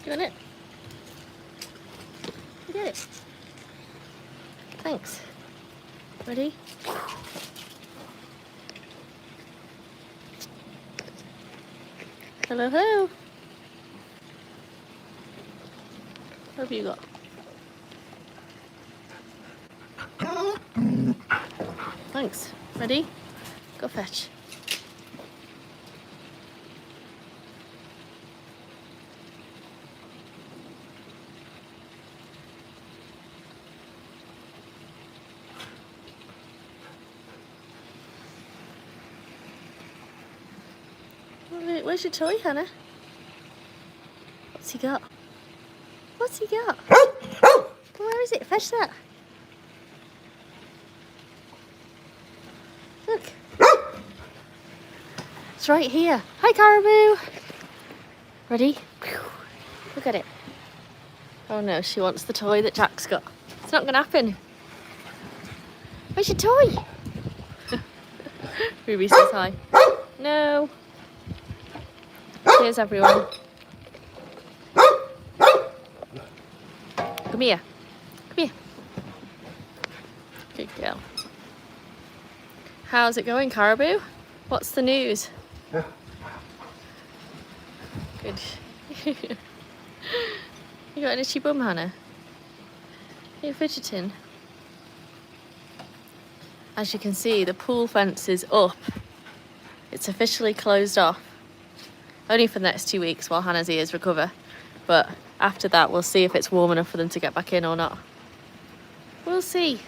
You want it? You get it. Thanks. Ready? Hello, hello. What have you got? Thanks. Ready? Go fetch. Where's your toy, Hannah? What's he got? What's he got? Where is it? Fetch that. Look. It's right here. Hi, Caribou. Ready? Look at it. Oh no, she wants the toy that Jack's got. It's not going to happen. Where's your toy? Ruby says hi. No. Cheers, everyone. Come here. Come here. Good girl. How's it going, Caribou? What's the news? Good. You got an itchy bum, Hannah? Are you fidgeting? As you can see, the pool fence is up. It's officially closed off. Only for the next 2 weeks while Hannah's ears recover. But after that, we'll see if it's warm enough for them to get back in or not. We'll see.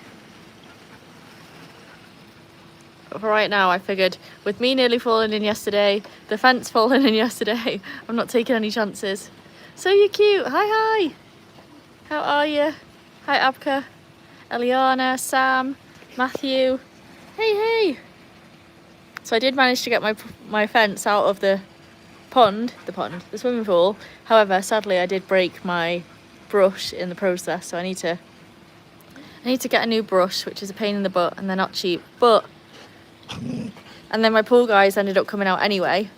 But for right now, I figured with me nearly falling in yesterday, the fence falling in yesterday, I'm not taking any chances. So you're cute. Hi, hi. How are you? Hi, Abka, Eliana, Sam, Matthew. Hey, hey. So I did manage to get my fence out of the swimming pool. However, sadly, I did break my brush in the process, so I need to get a new brush, which is a pain in the butt, and they're not cheap. And then my pool guys ended up coming out anyway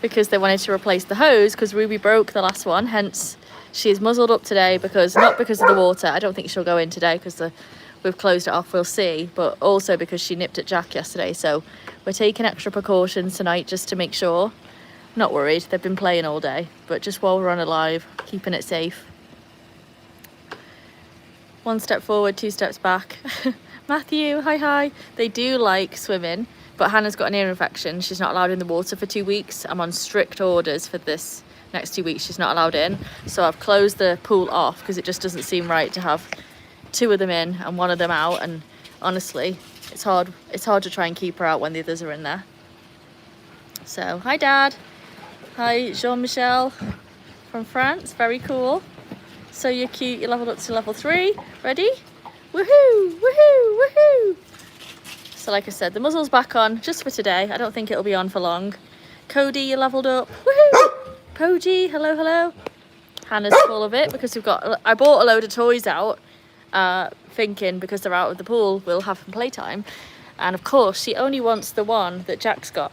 because they wanted to replace the hose because Ruby broke the last one. Hence, she's muzzled up today not because of the water. I don't think she'll go in today because we've closed it off. We'll see, but also because she nipped at Jack yesterday. So we're taking extra precautions tonight just to make sure. Not worried, they've been playing all day, but just while we're on alive, keeping it safe. 1 step forward, 2 steps back. Matthew, hi, hi. They do like swimming, but Hannah's got an ear infection. She's not allowed in the water for 2 weeks. I'm on strict orders for this next 2 weeks. She's not allowed in. So I've closed the pool off because it just doesn't seem right to have 2 of them in and 1 of them out. And honestly, it's hard to try and keep her out when the others are in there. So, hi, Dad. Hi, Jean-Michel from France. Very cool. So you're cute. You're leveled up to level 3. Ready? Woohoo! Woohoo! Woohoo! So like I said, the muzzle's back on just for today. I don't think it'll be on for long. Cody, you leveled up. Woohoo! Poji, hello, hello. Hannah's full of it because I bought a load of toys out, thinking because they're out of the pool, we'll have some playtime. And of course, she only wants the one that Jack's got.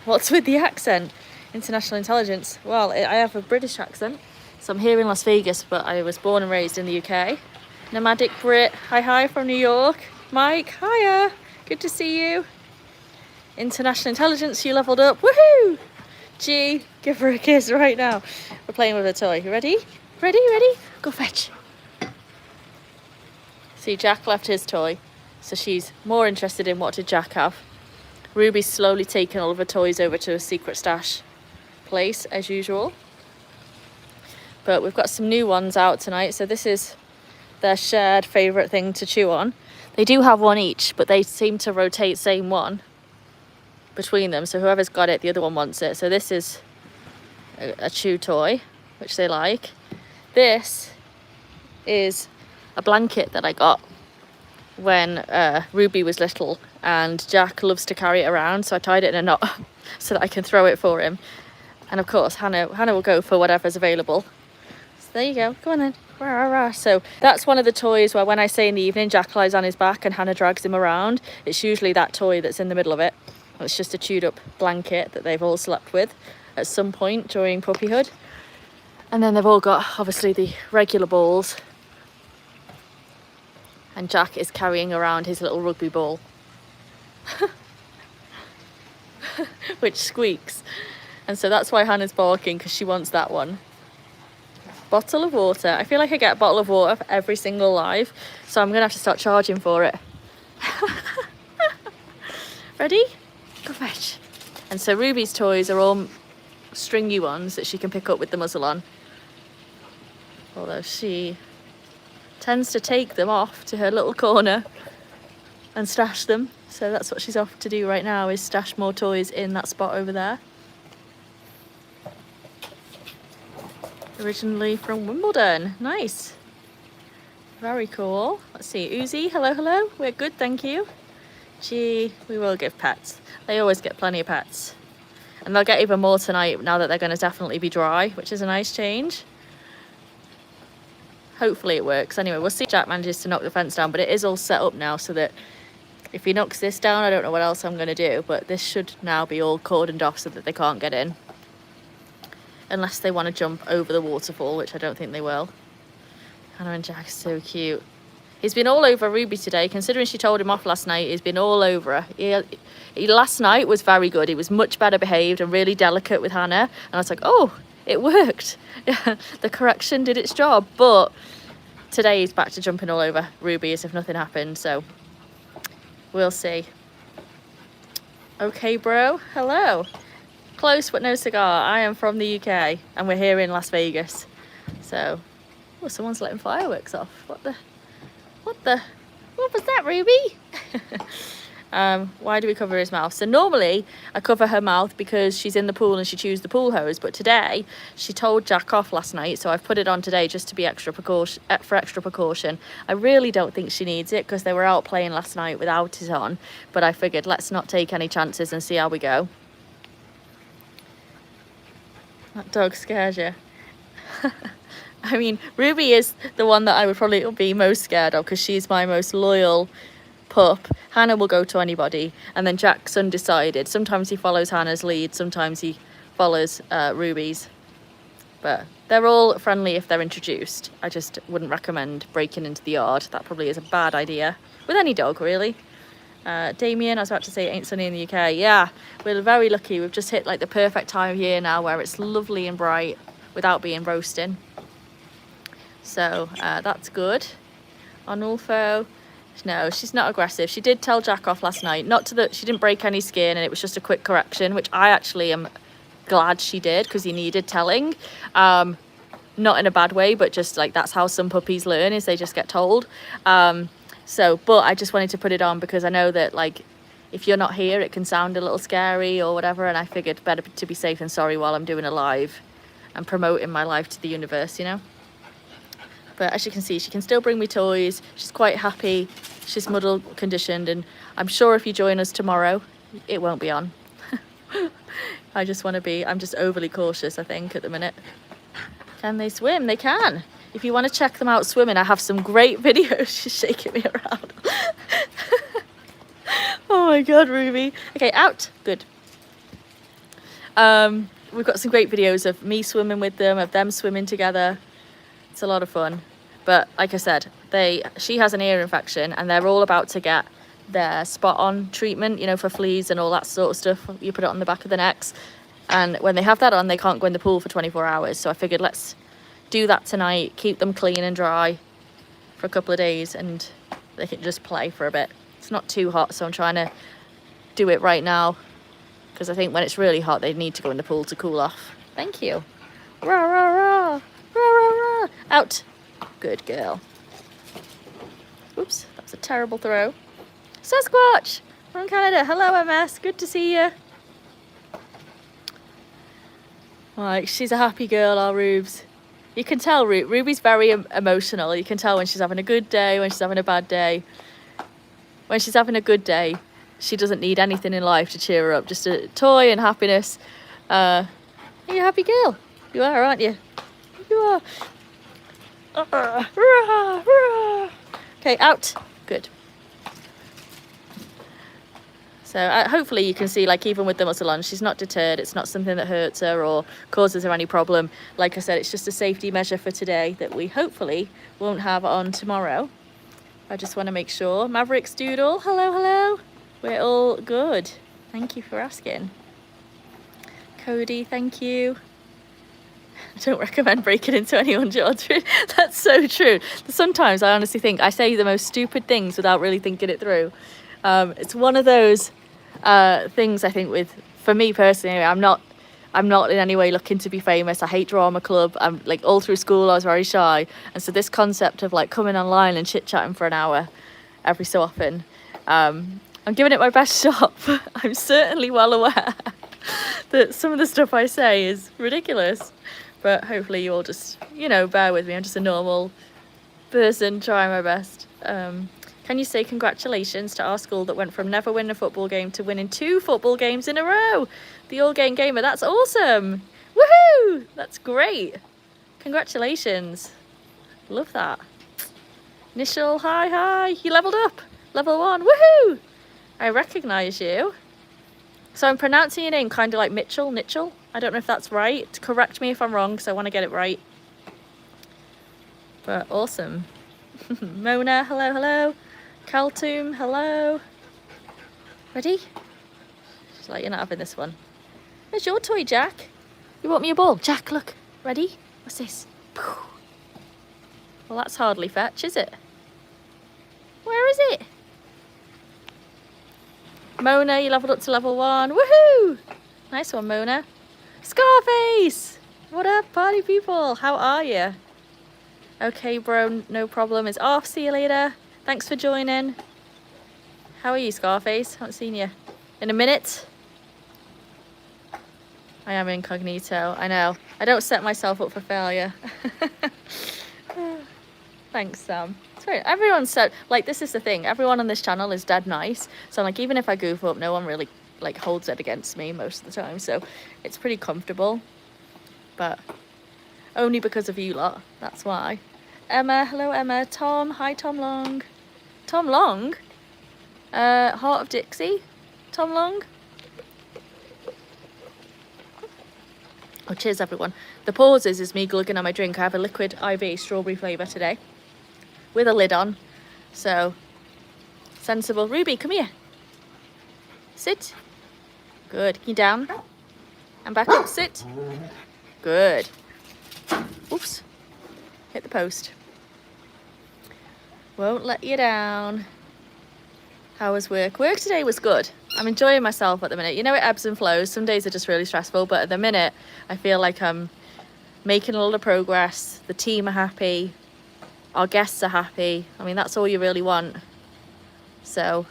What's with the accent? International intelligence. Well, I have a British accent. So I'm here in Las Vegas, but I was born and raised in the UK. Nomadic Brit, hi hi from New York. Mike, hiya, good to see you. International intelligence, you leveled up, woohoo! G, give her a kiss right now. We're playing with a toy, you ready? Ready, ready? Go fetch. See, Jack left his toy, so she's more interested in what did Jack have. Ruby's slowly taking all of her toys over to a secret stash place, as usual. But we've got some new ones out tonight, so this is their shared favourite thing to chew on. They do have one each, but they seem to rotate same one between them, so whoever's got it, the other one wants it. So this is a chew toy, which they like. This is a blanket that I got when Ruby was little, and Jack loves to carry it around, so I tied it in a knot so that I can throw it for him. And of course, Hannah will go for whatever's available. So there you go, go on then. Rah, rah, rah. So that's one of the toys where when I say in the evening, Jack lies on his back and Hannah drags him around. It's usually that toy that's in the middle of it. It's just a chewed up blanket that they've all slept with. at some point during puppyhood. And then they've all got obviously the regular balls. And Jack is carrying around his little rugby ball. Which squeaks. And so that's why Hannah's barking, because she wants that one. Bottle of water. I feel like I get a bottle of water for every single live, so I'm gonna have to start charging for it. Ready? Go fetch. And so Ruby's toys are all stringy ones that she can pick up with the muzzle on. Although she tends to take them off to her little corner and stash them. So that's what she's off to do right now, is stash more toys in that spot over there. Originally from Wimbledon. Nice. Very cool. Let's see. Uzi, hello, hello. We're good, thank you. Gee, we will give pets. They always get plenty of pets. And they'll get even more tonight now that they're going to definitely be dry, which is a nice change. Hopefully it works. Anyway, we'll see if Jack manages to knock the fence down, but it is all set up now so that if he knocks this down, I don't know what else I'm going to do, but this should now be all cordoned off so that they can't get in. Unless they want to jump over the waterfall, which I don't think they will. Hannah and Jack are so cute. He's been all over Ruby today, considering she told him off last night. He's been all over her. He last night was very good. He was much better behaved and really delicate with Hannah. And I was like, oh, it worked. The correction did its job. But today he's back to jumping all over Ruby as if nothing happened. So we'll see. Okay, bro. Hello. Close but no cigar. I am from the UK and we're here in Las Vegas. So, oh, someone's letting fireworks off. What was that, Ruby? Why do we cover his mouth? So normally I cover her mouth because she's in the pool and she chews the pool hose, but today she told Jack off last night, so I've put it on today just to be extra precaution. I really don't think she needs it because they were out playing last night without it on, but I figured let's not take any chances and see how we go. That dog scares you. I mean, Ruby is the one that I would probably be most scared of because she's my most loyal pup. Hannah will go to anybody, and then Jack's undecided. Sometimes he follows Hannah's lead, sometimes he follows Ruby's. But they're all friendly if they're introduced. I just wouldn't recommend breaking into the yard. That probably is a bad idea with any dog, really. Damien, I was about to say it ain't sunny in the UK. Yeah, we're very lucky. We've just hit like the perfect time of year now where it's lovely and bright without being roasting. So that's good. Arnulfo, no, she's not aggressive. She did tell Jack off last night. She didn't break any skin, and it was just a quick correction, which I actually am glad she did because he needed telling. Not in a bad way, but just like that's how some puppies learn, is they just get told. But I just wanted to put it on because I know that like if you're not here it can sound a little scary or whatever, and I figured better to be safe than sorry while I'm doing a live and promoting my life to the universe, you know. But as you can see, she can still bring me toys. She's quite happy. She's muddle conditioned, and I'm sure if you join us tomorrow it won't be on. I'm just overly cautious, I think, at the minute. Can they swim? They can. If you want to check them out swimming, I have some great videos. She's shaking me around. Oh my god, Ruby. Okay, out. Good. We've got some great videos of me swimming with them, of them swimming together. It's a lot of fun. But like I said, she has an ear infection and they're all about to get their spot on treatment, you know, for fleas and all that sort of stuff. You put it on the back of the necks. And when they have that on, they can't go in the pool for 24 hours. So I figured let's do that tonight, keep them clean and dry for a couple of days, and they can just play for a bit. It's not too hot, so I'm trying to do it right now because I think when it's really hot they need to go in the pool to cool off. Thank you. Rah, rah, rah. Rah, rah, rah. Out. Good girl. Oops, that's a terrible throw. Sasquatch from Canada. Hello, MS. Good to see you. Right, she's a happy girl, our Rubes. You can tell Ruby's very emotional. You can tell when she's having a good day, when she's having a bad day. When she's having a good day, she doesn't need anything in life to cheer her up. Just a toy and happiness. You're a happy girl. You are, aren't you? You are. Okay, out. Good. So hopefully you can see, like, even with the muzzle on, she's not deterred. It's not something that hurts her or causes her any problem. Like I said, it's just a safety measure for today that we hopefully won't have on tomorrow. I just want to make sure. Maverick's Doodle, hello, hello. We're all good. Thank you for asking. Cody, thank you. I don't recommend breaking into anyone's yard. That's so true. Sometimes I honestly think I say the most stupid things without really thinking it through. It's one of those things, I think, for me personally, I'm not in any way looking to be famous. I hate drama club. I'm like, all through school I was very shy, and so this concept of like coming online and chit-chatting for an hour every so often, I'm giving it my best shot. I'm certainly well aware that some of the stuff I say is ridiculous, but hopefully you all just, you know, bear with me. I'm just a normal person trying my best. Can you say congratulations to our school that went from never winning a football game to winning 2 football games in a row? The All Game Gamer, that's awesome. Woohoo! That's great. Congratulations. Love that. Initial, hi. You leveled up. Level 1, woohoo! I recognise you. So I'm pronouncing your name kind of like Mitchell. I don't know if that's right. Correct me if I'm wrong, because I want to get it right. But awesome. Mona, hello. Kaltoum, hello. Ready? Just like, you're not having this one. Where's your toy, Jack? You want me a ball? Jack, look. Ready? What's this? Well, that's hardly fetch, is it? Where is it? Mona, you leveled up to level 1. Woohoo! Nice one, Mona. Scarface! What up, party people? How are you? Okay, bro, no problem. It's off. See you later. Thanks for joining. How are you, Scarface? Haven't seen you in a minute. I am incognito. I know. I don't set myself up for failure. Thanks, Sam. It's very, everyone's so, like, this is the thing. Everyone on this channel is dead nice. So, like, even if I goof up, no one really, like, holds it against me most of the time. So, it's pretty comfortable. But only because of you lot. That's why. Emma, hello, Emma. Tom, hi, Tom Long. Tom Long? Heart of Dixie? Tom Long? Oh, cheers, everyone. The pauses is me glugging on my drink. I have a liquid IV strawberry flavour today with a lid on. So, sensible. Ruby, come here. Sit. Good. Can you down? And back up. Sit. Good. Oops. Hit the post. Won't let you down. How was work? Work today was good. I'm enjoying myself at the minute. You know, it ebbs and flows. Some days are just really stressful, but at the minute, I feel like I'm making a lot of progress. The team are happy. Our guests are happy. I mean, that's all you really want. So,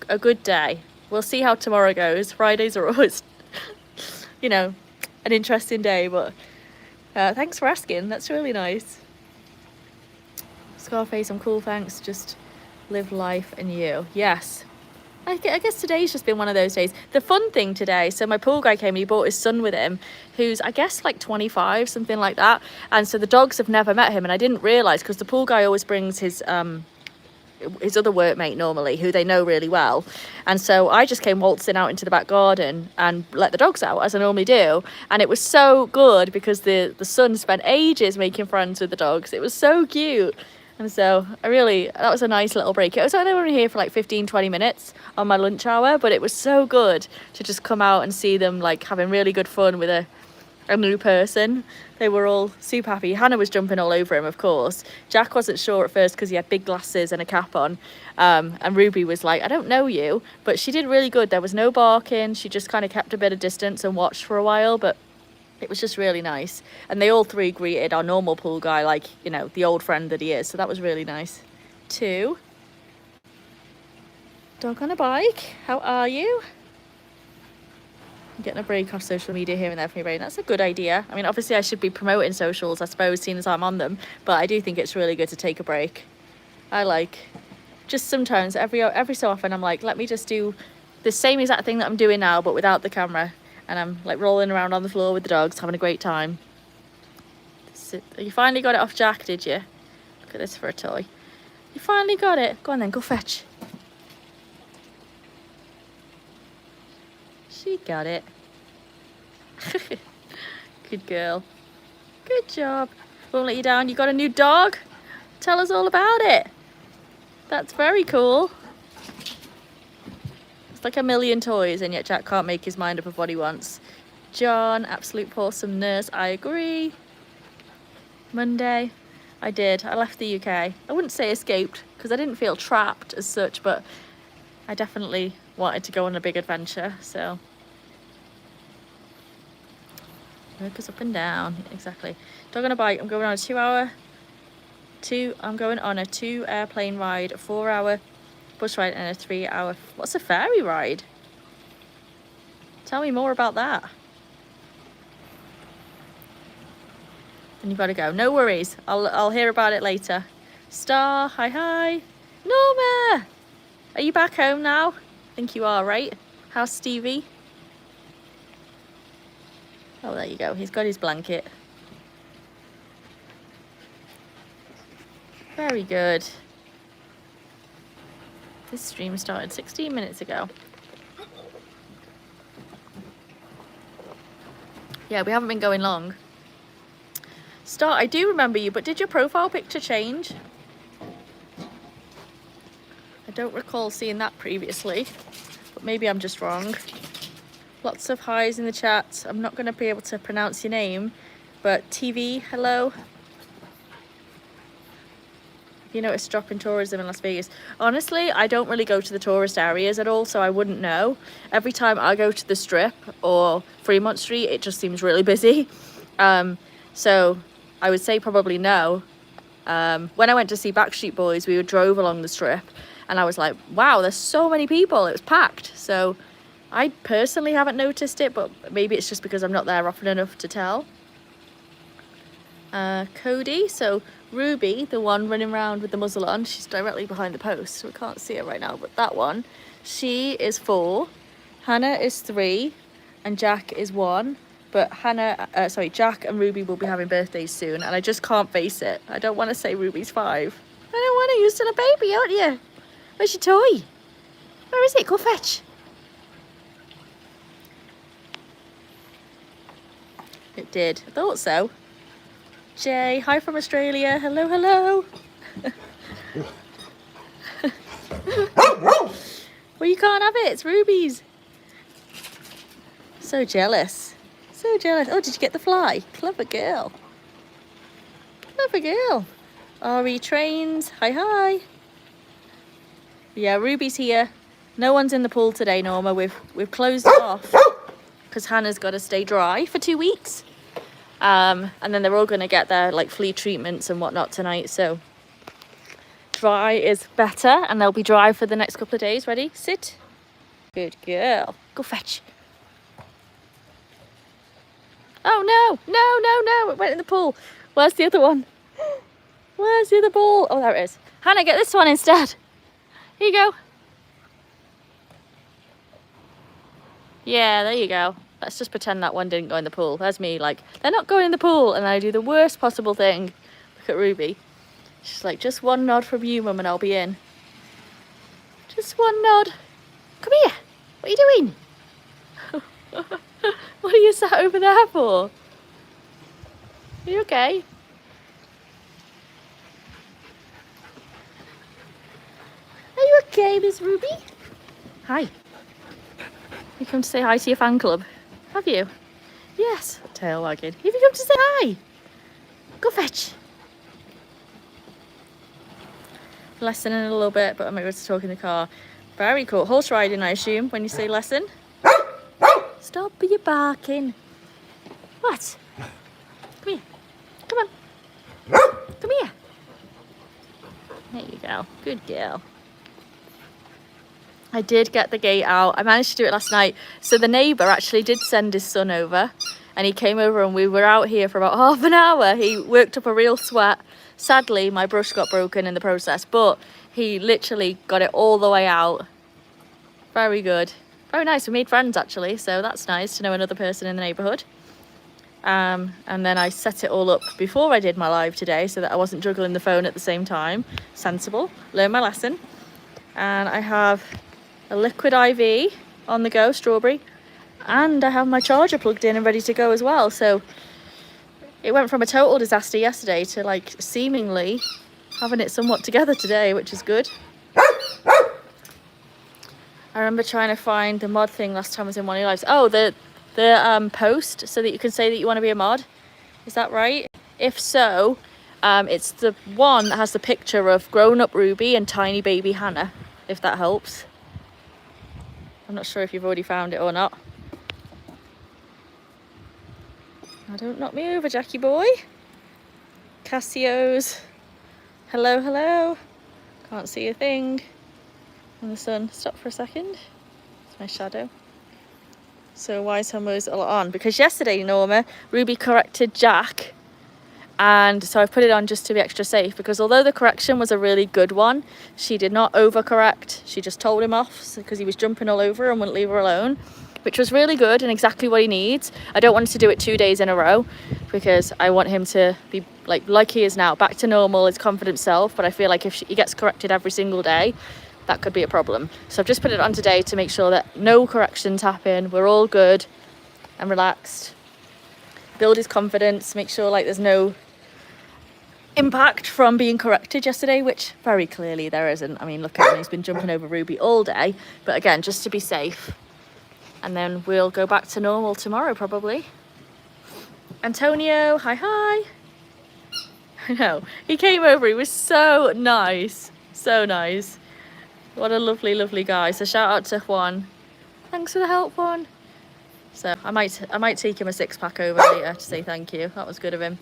a good day. We'll see how tomorrow goes. Fridays are always, you know, an interesting day, but thanks for asking. That's really nice. Scarface, I'm cool, thanks. Just live life and you. Yes. I guess today's just been one of those days. The fun thing today, so my pool guy came and he brought his son with him, who's, I guess, like 25, something like that. And so the dogs have never met him, and I didn't realise, because the pool guy always brings his other workmate normally, who they know really well. And so I just came waltzing out into the back garden and let the dogs out, as I normally do. And it was so good, because the son spent ages making friends with the dogs. It was so cute. And so that was a nice little break. It was only here for like 15-20 minutes on my lunch hour, but it was so good to just come out and see them like having really good fun with a new person. They were all super happy. Hannah was jumping all over him, of course. Jack wasn't sure at first because he had big glasses and a cap on. And Ruby was like, I don't know you, but she did really good. There was no barking. She just kind of kept a bit of distance and watched for a while, but it was just really nice. And they all three greeted our normal pool guy like, you know, the old friend that he is. So that was really nice. 2. Dog on a bike. How are you? I'm getting a break off social media here and there for me, Brain. That's a good idea. I mean, obviously I should be promoting socials, I suppose, seeing as I'm on them. But I do think it's really good to take a break. I like, just sometimes, every so often, I'm like, let me just do the same exact thing that I'm doing now, but without the camera. And I'm like rolling around on the floor with the dogs, having a great time. You finally got it off Jack, did you? Look at this for a toy. You finally got it. Go on then, go fetch. She got it. Good girl. Good job. Won't let you down. You got a new dog? Tell us all about it. That's very cool. It's like a million toys, and yet Jack can't make his mind up of what he wants. John, absolute awesomeness. I agree. Monday, I did. I left the UK. I wouldn't say escaped because I didn't feel trapped as such, but I definitely wanted to go on a big adventure. So work us up and down. Exactly. Dog on a bike. I'm going on a 2 hour. I'm going on a 2 airplane ride, a 4 hour bus ride, and a 3 hour. What's a ferry ride? Tell me more about that. And you've got to go. No worries. I'll hear about it later. Star, hi hi. Norma, are you back home now? I think you are, right? How's Stevie? Oh, there you go. He's got his blanket. Very good. This stream started 16 minutes ago. Yeah, we haven't been going long. Star, I do remember you, but did your profile picture change? I don't recall seeing that previously, but maybe I'm just wrong. Lots of highs in the chat. I'm not going to be able to pronounce your name, but TV, hello. You notice a drop in tourism in Las Vegas. Honestly, I don't really go to the tourist areas at all, so I wouldn't know. Every time I go to the Strip or Fremont Street, it just seems really busy. So I would say probably no. When I went to see Backstreet Boys, we drove along the Strip, and I was like, wow, there's so many people. It was packed. So I personally haven't noticed it, but maybe it's just because I'm not there often enough to tell. Cody, so Ruby, the one running around with the muzzle on, she's directly behind the post, so we can't see her right now, but that one, she is 4, Hannah is 3, and Jack is 1, but Jack and Ruby will be having birthdays soon, and I just can't face it. I don't want to say Ruby's 5. I don't want to. You're still a baby, aren't you? Where's your toy? Where is it? Go fetch. It did. I thought so. Jay, hi from Australia. Hello, hello. Well, you can't have it. It's Ruby's. So jealous. So jealous. Oh, did you get the fly? Clever girl. Clever girl. RE Trains. Hi, hi. Yeah, Ruby's here. No one's in the pool today, Norma. We've closed it off because Hannah's got to stay dry for 2 weeks. And then they're all going to get their like flea treatments and whatnot tonight. So dry is better, and they'll be dry for the next couple of days. Ready? Sit. Good girl. Go fetch. Oh no, no, no, no. It went in the pool. Where's the other one? Where's the other ball? Oh, there it is. Hannah, get this one instead. Here you go. Yeah, there you go. Let's just pretend that one didn't go in the pool. There's me, like, they're not going in the pool, and I do the worst possible thing. Look at Ruby. She's like, just one nod from you, Mum, and I'll be in. Just one nod. Come here. What are you doing? What are you sat over there for? Are you okay? Are you okay, Miss Ruby? Hi. You come to say hi to your fan club? Have you? Yes. Tail wagging. Have you come to say hi? Go fetch. Lesson in a little bit, but I'm able to talk in the car. Very cool. Horse riding, I assume, when you say lesson. Stop your barking. What? Come here. Come on. Come here. There you go. Good girl. I did get the gate out. I managed to do it last night. So the neighbour actually did send his son over, and he came over and we were out here for about half an hour. He worked up a real sweat. Sadly, my brush got broken in the process, but he literally got it all the way out. Very good. Very nice. We made friends actually, so that's nice to know another person in the neighbourhood. And then I set it all up before I did my live today so that I wasn't juggling the phone at the same time. Sensible. Learn my lesson. And I have a liquid IV on the go, strawberry, And I have my charger plugged in and ready to go as well. So it went from a total disaster yesterday to like seemingly having it somewhat together today, which is good. I remember trying to find the mod thing last time I was in one of your lives. Oh, the post so that you can say that you want to be a mod. Is that right? If so, it's the one that has the picture of grown-up Ruby and tiny baby Hannah, if that helps. I'm not sure if you've already found it or not. Now don't knock me over, Jackie boy. Cassio's. Hello, hello. Can't see a thing. And the sun. Stop for a second. It's my shadow. So why is her nose on? Because yesterday, Norma, Ruby corrected Jack. And so I've put it on just to be extra safe, because although the correction was a really good one, she did not overcorrect. She just told him off because he was jumping all over her and wouldn't leave her alone, which was really good and exactly what he needs. I don't want to do it 2 days in a row because I want him to be like he is now, back to normal, his confident self. But I feel like if he gets corrected every single day, that could be a problem. So I've just put it on today to make sure that no corrections happen. We're all good and relaxed. Build his confidence, make sure like there's no impact from being corrected yesterday, which very clearly there isn't. I mean, look at him, he's been jumping over Ruby all day. But again, just to be safe. And then we'll go back to normal tomorrow, probably. Antonio, hi, hi. I know, he came over, he was so nice. So nice. What a lovely, lovely guy. So shout out to Juan. Thanks for the help, Juan. So I might take him a 6-pack over later to say thank you. That was good of him.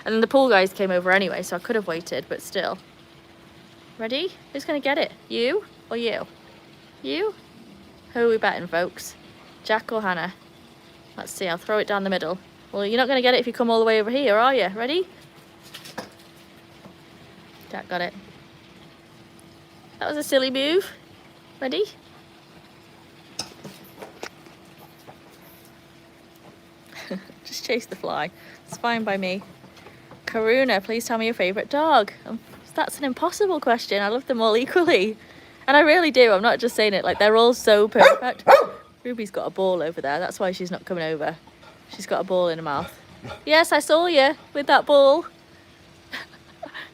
And then the pool guys came over anyway, so I could have waited, but still. Ready? Who's gonna get it? You or you? You? Who are we betting, folks? Jack or Hannah? Let's see, I'll throw it down the middle. Well, you're not gonna get it if you come all the way over here, are you? Ready? Jack got it. That was a silly move. Ready? Just chase the fly. It's fine by me. Karuna, please tell me your favourite dog. That's an impossible question. I love them all equally. And I really do. I'm not just saying it. Like, they're all so perfect. Ruby's got a ball over there. That's why she's not coming over. She's got a ball in her mouth. Yes, I saw you with that ball.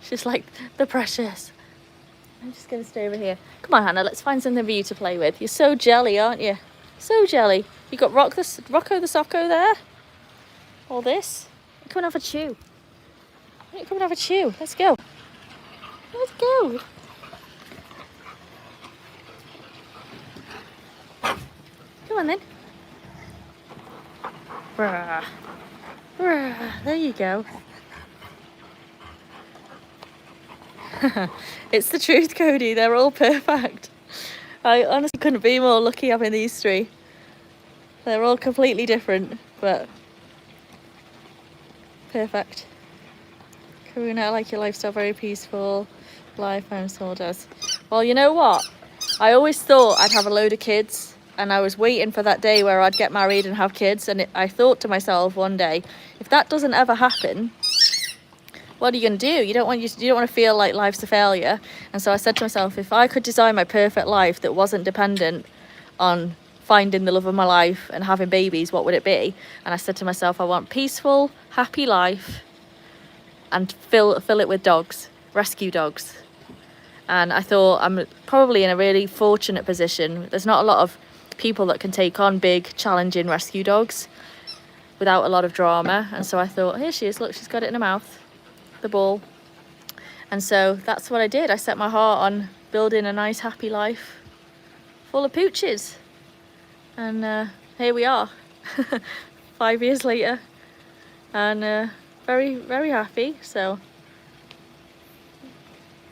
She's like, the precious. I'm just going to stay over here. Come on, Hannah. Let's find something for you to play with. You're so jelly, aren't you? So jelly. You got Rocco the Socko there. All this. Come and have a chew. Why don't you come and have a chew? Let's go. Let's go. Come on then. Brah. Brah. There you go. It's the truth, Cody. They're all perfect. I honestly couldn't be more lucky having these three. They're all completely different, but perfect. Karuna, I like your lifestyle, very peaceful life. I'm so does. Well, you know what? I always thought I'd have a load of kids, and I was waiting for that day where I'd get married and have kids. And I thought to myself one day, if that doesn't ever happen, what are you going to do? You don't want to feel like life's a failure. And so I said to myself, if I could design my perfect life that wasn't dependent on finding the love of my life and having babies, what would it be? And I said to myself, I want peaceful, happy life, and fill it with dogs, rescue dogs. And I thought I'm probably in a really fortunate position. There's not a lot of people that can take on big, challenging rescue dogs without a lot of drama. And so I thought, here she is, look, she's got it in her mouth, the ball. And so that's what I did. I set my heart on building a nice, happy life full of pooches. And here we are, 5 years later, and very, very happy. So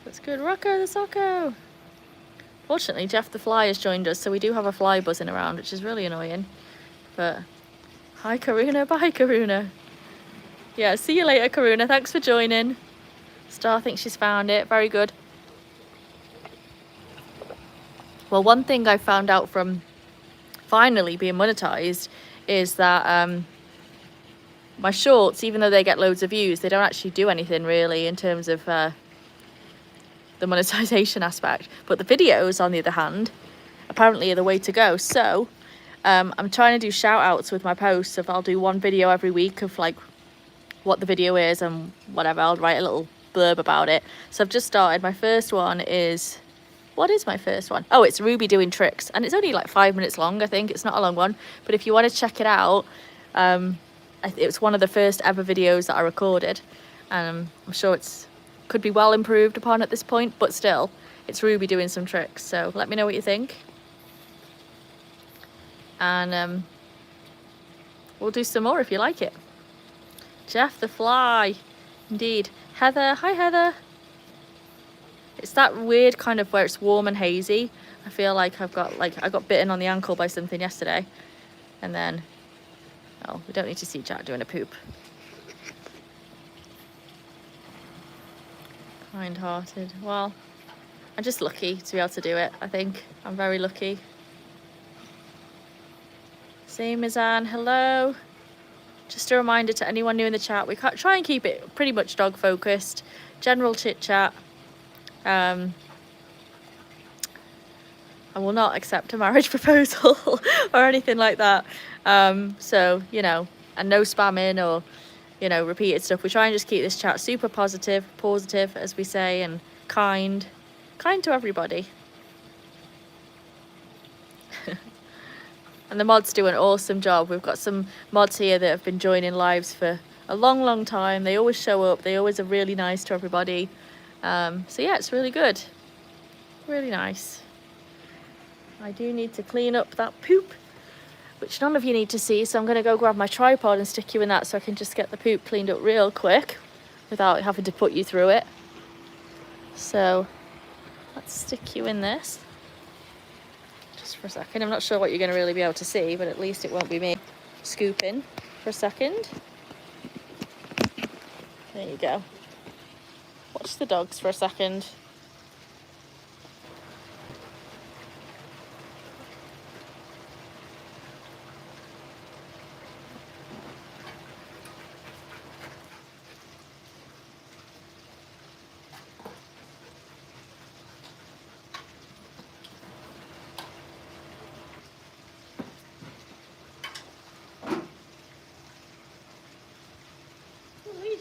that's good. Rocco the Socko. Fortunately, Jeff the Fly has joined us, so we do have a fly buzzing around, which is really annoying. But hi, Karuna. Bye, Karuna. Yeah, see you later, Karuna. Thanks for joining. Star thinks she's found it. Very good. Well, one thing I found out from finally being monetized is that my shorts, even though they get loads of views, they don't actually do anything really in terms of the monetization aspect. But the videos, on the other hand, apparently are the way to go. So I'm trying to do shout outs with my posts. If I'll do one video every week of like what the video is and whatever, I'll write a little blurb about it. So I've just started. My first one is, what is my first one? Oh, it's Ruby doing tricks, and it's only like 5 minutes long. I think it's not a long one, but if you want to check it out, it's one of the first ever videos that I recorded, and I'm sure it's could be well improved upon at this point, but still, it's Ruby doing some tricks. So let me know what you think, and we'll do some more if you like it. Jeff the Fly, indeed. Heather, hi Heather. It's that weird kind of where it's warm and hazy. I feel like I got bitten on the ankle by something yesterday, and then, oh, we don't need to see Jack doing a poop. Kind-hearted. Well, I'm just lucky to be able to do it. I think I'm very lucky. Same as Anne. Hello. Just a reminder to anyone new in the chat, we can't try and keep it pretty much dog focused, general chit chat. I will not accept a marriage proposal or anything like that. So, you know, and no spamming or, you know, repeated stuff. We try and just keep this chat super positive, as we say, and kind to everybody. And the mods do an awesome job. We've got some mods here that have been joining lives for a long time. They always show up. They always are really nice to everybody. So yeah, it's really good. Really nice. I do need to clean up that poop, which none of you need to see. So I'm going to go grab my tripod and stick you in that so I can just get the poop cleaned up real quick without having to put you through it. So let's stick you in this. Just for a second. I'm not sure what you're going to really be able to see, but at least it won't be me scooping for a second. There you go. Watch the dogs for a second.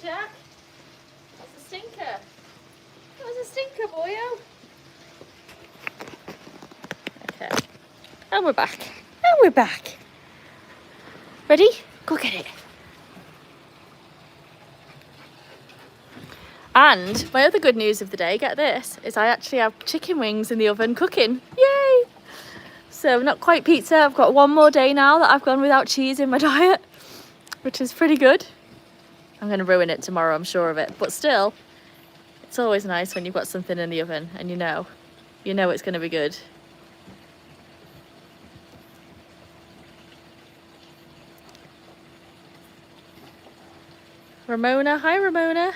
Jack, that's a stinker. That was a stinker, boyo. Okay, and we're back. And we're back. Ready? Go get it. And my other good news of the day, get this, is I actually have chicken wings in the oven cooking. Yay! So not quite pizza. I've got one more day now that I've gone without cheese in my diet, which is pretty good. I'm going to ruin it tomorrow, I'm sure of it. But still, it's always nice when you've got something in the oven and you know it's going to be good. Ramona, hi Ramona.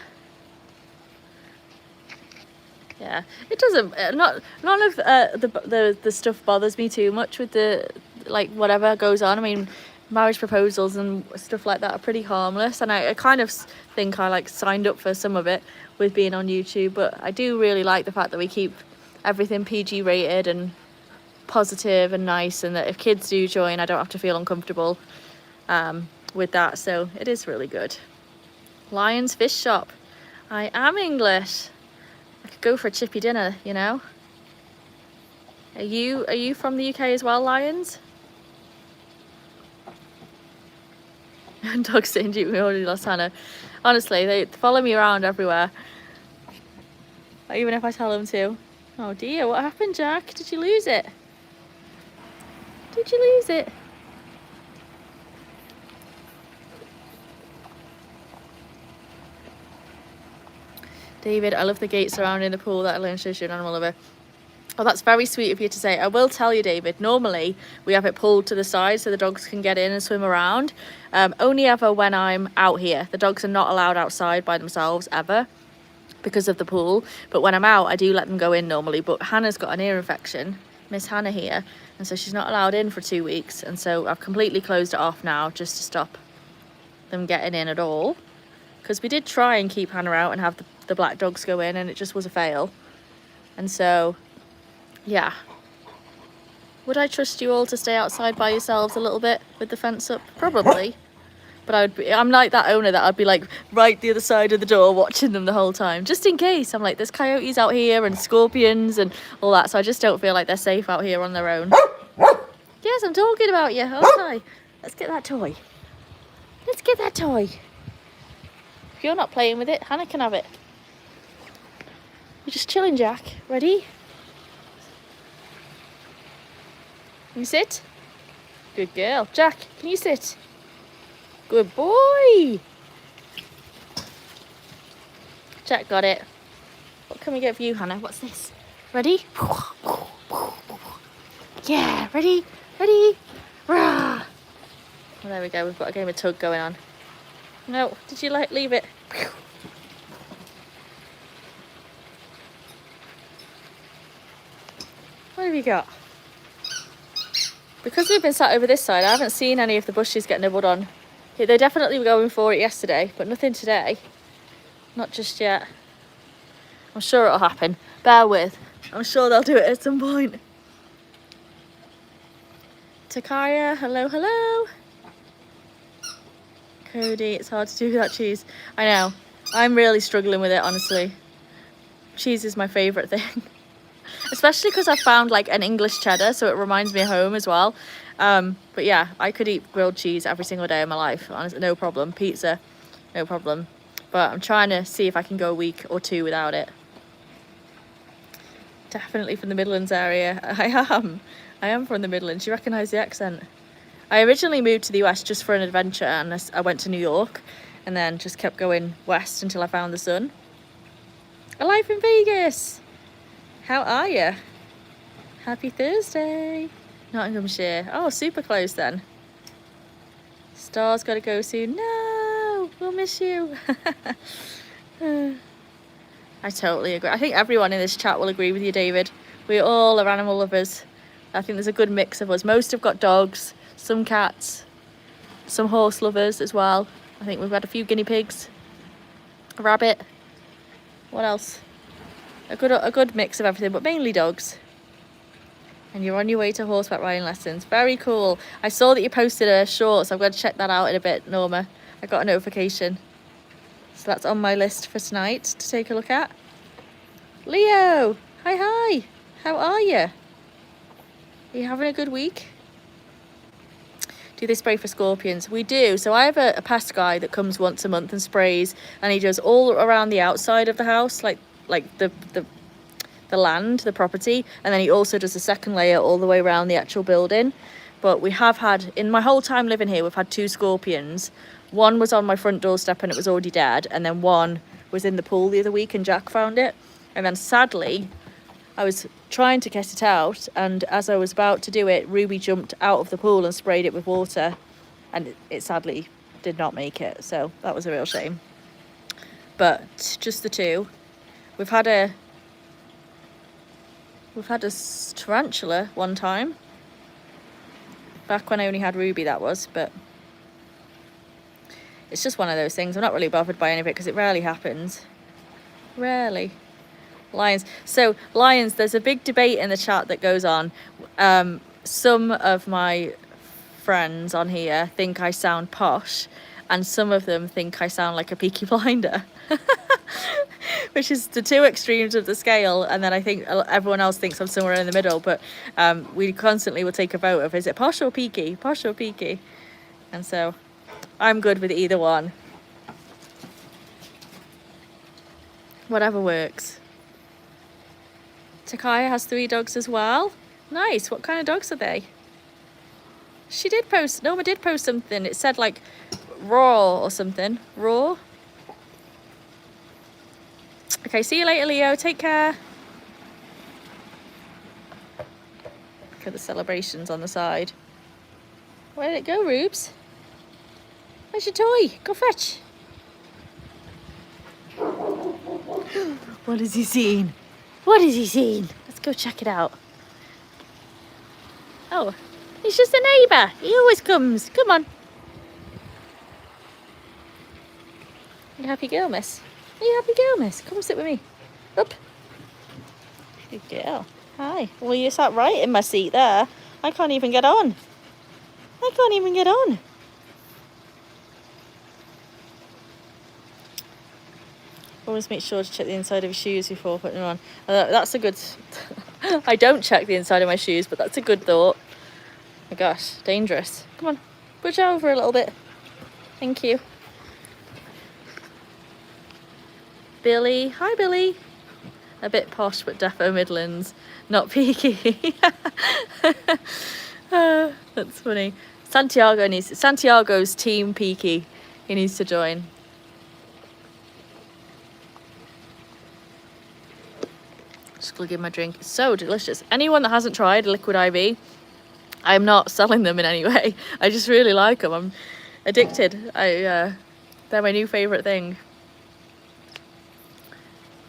Yeah, it doesn't. None of the stuff bothers me too much with the like whatever goes on. I mean, marriage proposals and stuff like that are pretty harmless, and I kind of think I like signed up for some of it with being on YouTube, but I do really like the fact that we keep everything PG rated and positive and nice, and that if kids do join I don't have to feel uncomfortable with that. So it is really good. Lyons Fish Shop. I am English. I could go for a chippy dinner, you know. Are you from the UK as well, Lyons? Dogs saying we already lost Hannah. Honestly, they follow me around everywhere, even if I tell them to. Oh dear, what happened, Jack? Did you lose it? Did you lose it? David, I love the gate surrounding the pool. That alone shows you're an animal lover. Oh, that's very sweet of you to say. I will tell you, David, normally we have it pulled to the side so the dogs can get in and swim around. Only ever when I'm out here. The dogs are not allowed outside by themselves ever because of the pool. But when I'm out, I do let them go in normally. But Hannah's got an ear infection, Miss Hannah here, and so she's not allowed in for 2 weeks. And so I've completely closed it off now just to stop them getting in at all. Because we did try and keep Hannah out and have the black dogs go in, and it just was a fail. And so, yeah. Would I trust you all to stay outside by yourselves a little bit with the fence up? Probably. But I'm like that owner that I'd be like right the other side of the door watching them the whole time. Just in case. I'm like, there's coyotes out here and scorpions and all that. So I just don't feel like they're safe out here on their own. Yes, I'm talking about you. Okay. Let's get that toy. Let's get that toy. If you're not playing with it, Hannah can have it. You're just chilling, Jack. Ready? Can you sit? Good girl. Jack, can you sit? Good boy. Jack got it. What can we get for you, Hannah? What's this? Ready? Yeah, ready? Ready? Rah! Well, there we go. We've got a game of tug going on. No, did you leave it? What have you got? Because we've been sat over this side, I haven't seen any of the bushes get nibbled on. They definitely were going for it yesterday, but nothing today. Not just yet. I'm sure it'll happen. Bear with. I'm sure they'll do it at some point. Takaya, hello, hello. Cody, it's hard to do without cheese. I know. I'm really struggling with it, honestly. Cheese is my favourite thing. Especially because I found like an English cheddar, so it reminds me of home as well. But yeah, I could eat grilled cheese every single day of my life. Honestly, no problem. Pizza, no problem. But I'm trying to see if I can go a week or two without it. Definitely from the Midlands area. I am from the Midlands. You recognise the accent? I originally moved to the US just for an adventure, and I went to New York and then just kept going west until I found the sun. A life in Vegas. How are you? Happy Thursday. Nottinghamshire. Oh, super close then. Star's got to go soon. No, we'll miss you. I totally agree. I think everyone in this chat will agree with you, David. We all are animal lovers. I think there's a good mix of us. Most have got dogs, some cats, some horse lovers as well. I think we've had a few guinea pigs, a rabbit. What else? A good mix of everything, but mainly dogs. And you're on your way to horseback riding lessons. Very cool. I saw that you posted a short, so I'm going to check that out in a bit, Norma. I got a notification. So that's on my list for tonight to take a look at. Leo, hi. How are you? Are you having a good week? Do they spray for scorpions? We do. So I have a pest guy that comes once a month and sprays, and he does all around the outside of the house, like the land, the property, and then he also does a second layer all the way around the actual building. But we have had, in my whole time living here, we've had 2 scorpions. One was on my front doorstep and it was already dead, and then one was in the pool the other week and Jack found it. And then sadly, I was trying to get it out, and as I was about to do it, Ruby jumped out of the pool and sprayed it with water, and it sadly did not make it. So that was a real shame. But just the 2. We've had a tarantula one time. Back when I only had Ruby, that was. But it's just one of those things. I'm not really bothered by any of it because it rarely happens. Rarely. Lions. So, lions, there's a big debate in the chat that goes on. Some of my friends on here think I sound posh, and some of them think I sound like a Peaky Blinder. Which is the 2 extremes of the scale, and then I think everyone else thinks I'm somewhere in the middle. But we constantly will take a vote of, is it posh or peaky? Posh or peaky? And so I'm good with either one. Whatever works. Takaya has 3 dogs as well. Nice. What kind of dogs are they? She did post, Norma did post something. It said like raw or something. Raw. Okay, see you later, Leo. Take care. Look at the celebrations on the side. Where did it go, Rubes? Where's your toy? Go fetch. What has he seen? What has he seen? Let's go check it out. Oh, he's just a neighbour. He always comes. Come on. You happy girl, miss? Are you happy girl, miss? Come sit with me. Up. Good girl. Hi. Well, you sat right in my seat there. I can't even get on. I can't even get on. Always make sure to check the inside of your shoes before putting them on. That's a good... I don't check the inside of my shoes, but that's a good thought. Oh my gosh, dangerous. Come on, push over a little bit. Thank you. Billy. Hi, Billy. A bit posh, but defo Midlands. Not peaky. That's funny. Santiago's team peaky. He needs to join. Just gonna give my drink. It's so delicious. Anyone that hasn't tried liquid IV, I'm not selling them in any way. I just really like them. I'm addicted. They're my new favourite thing.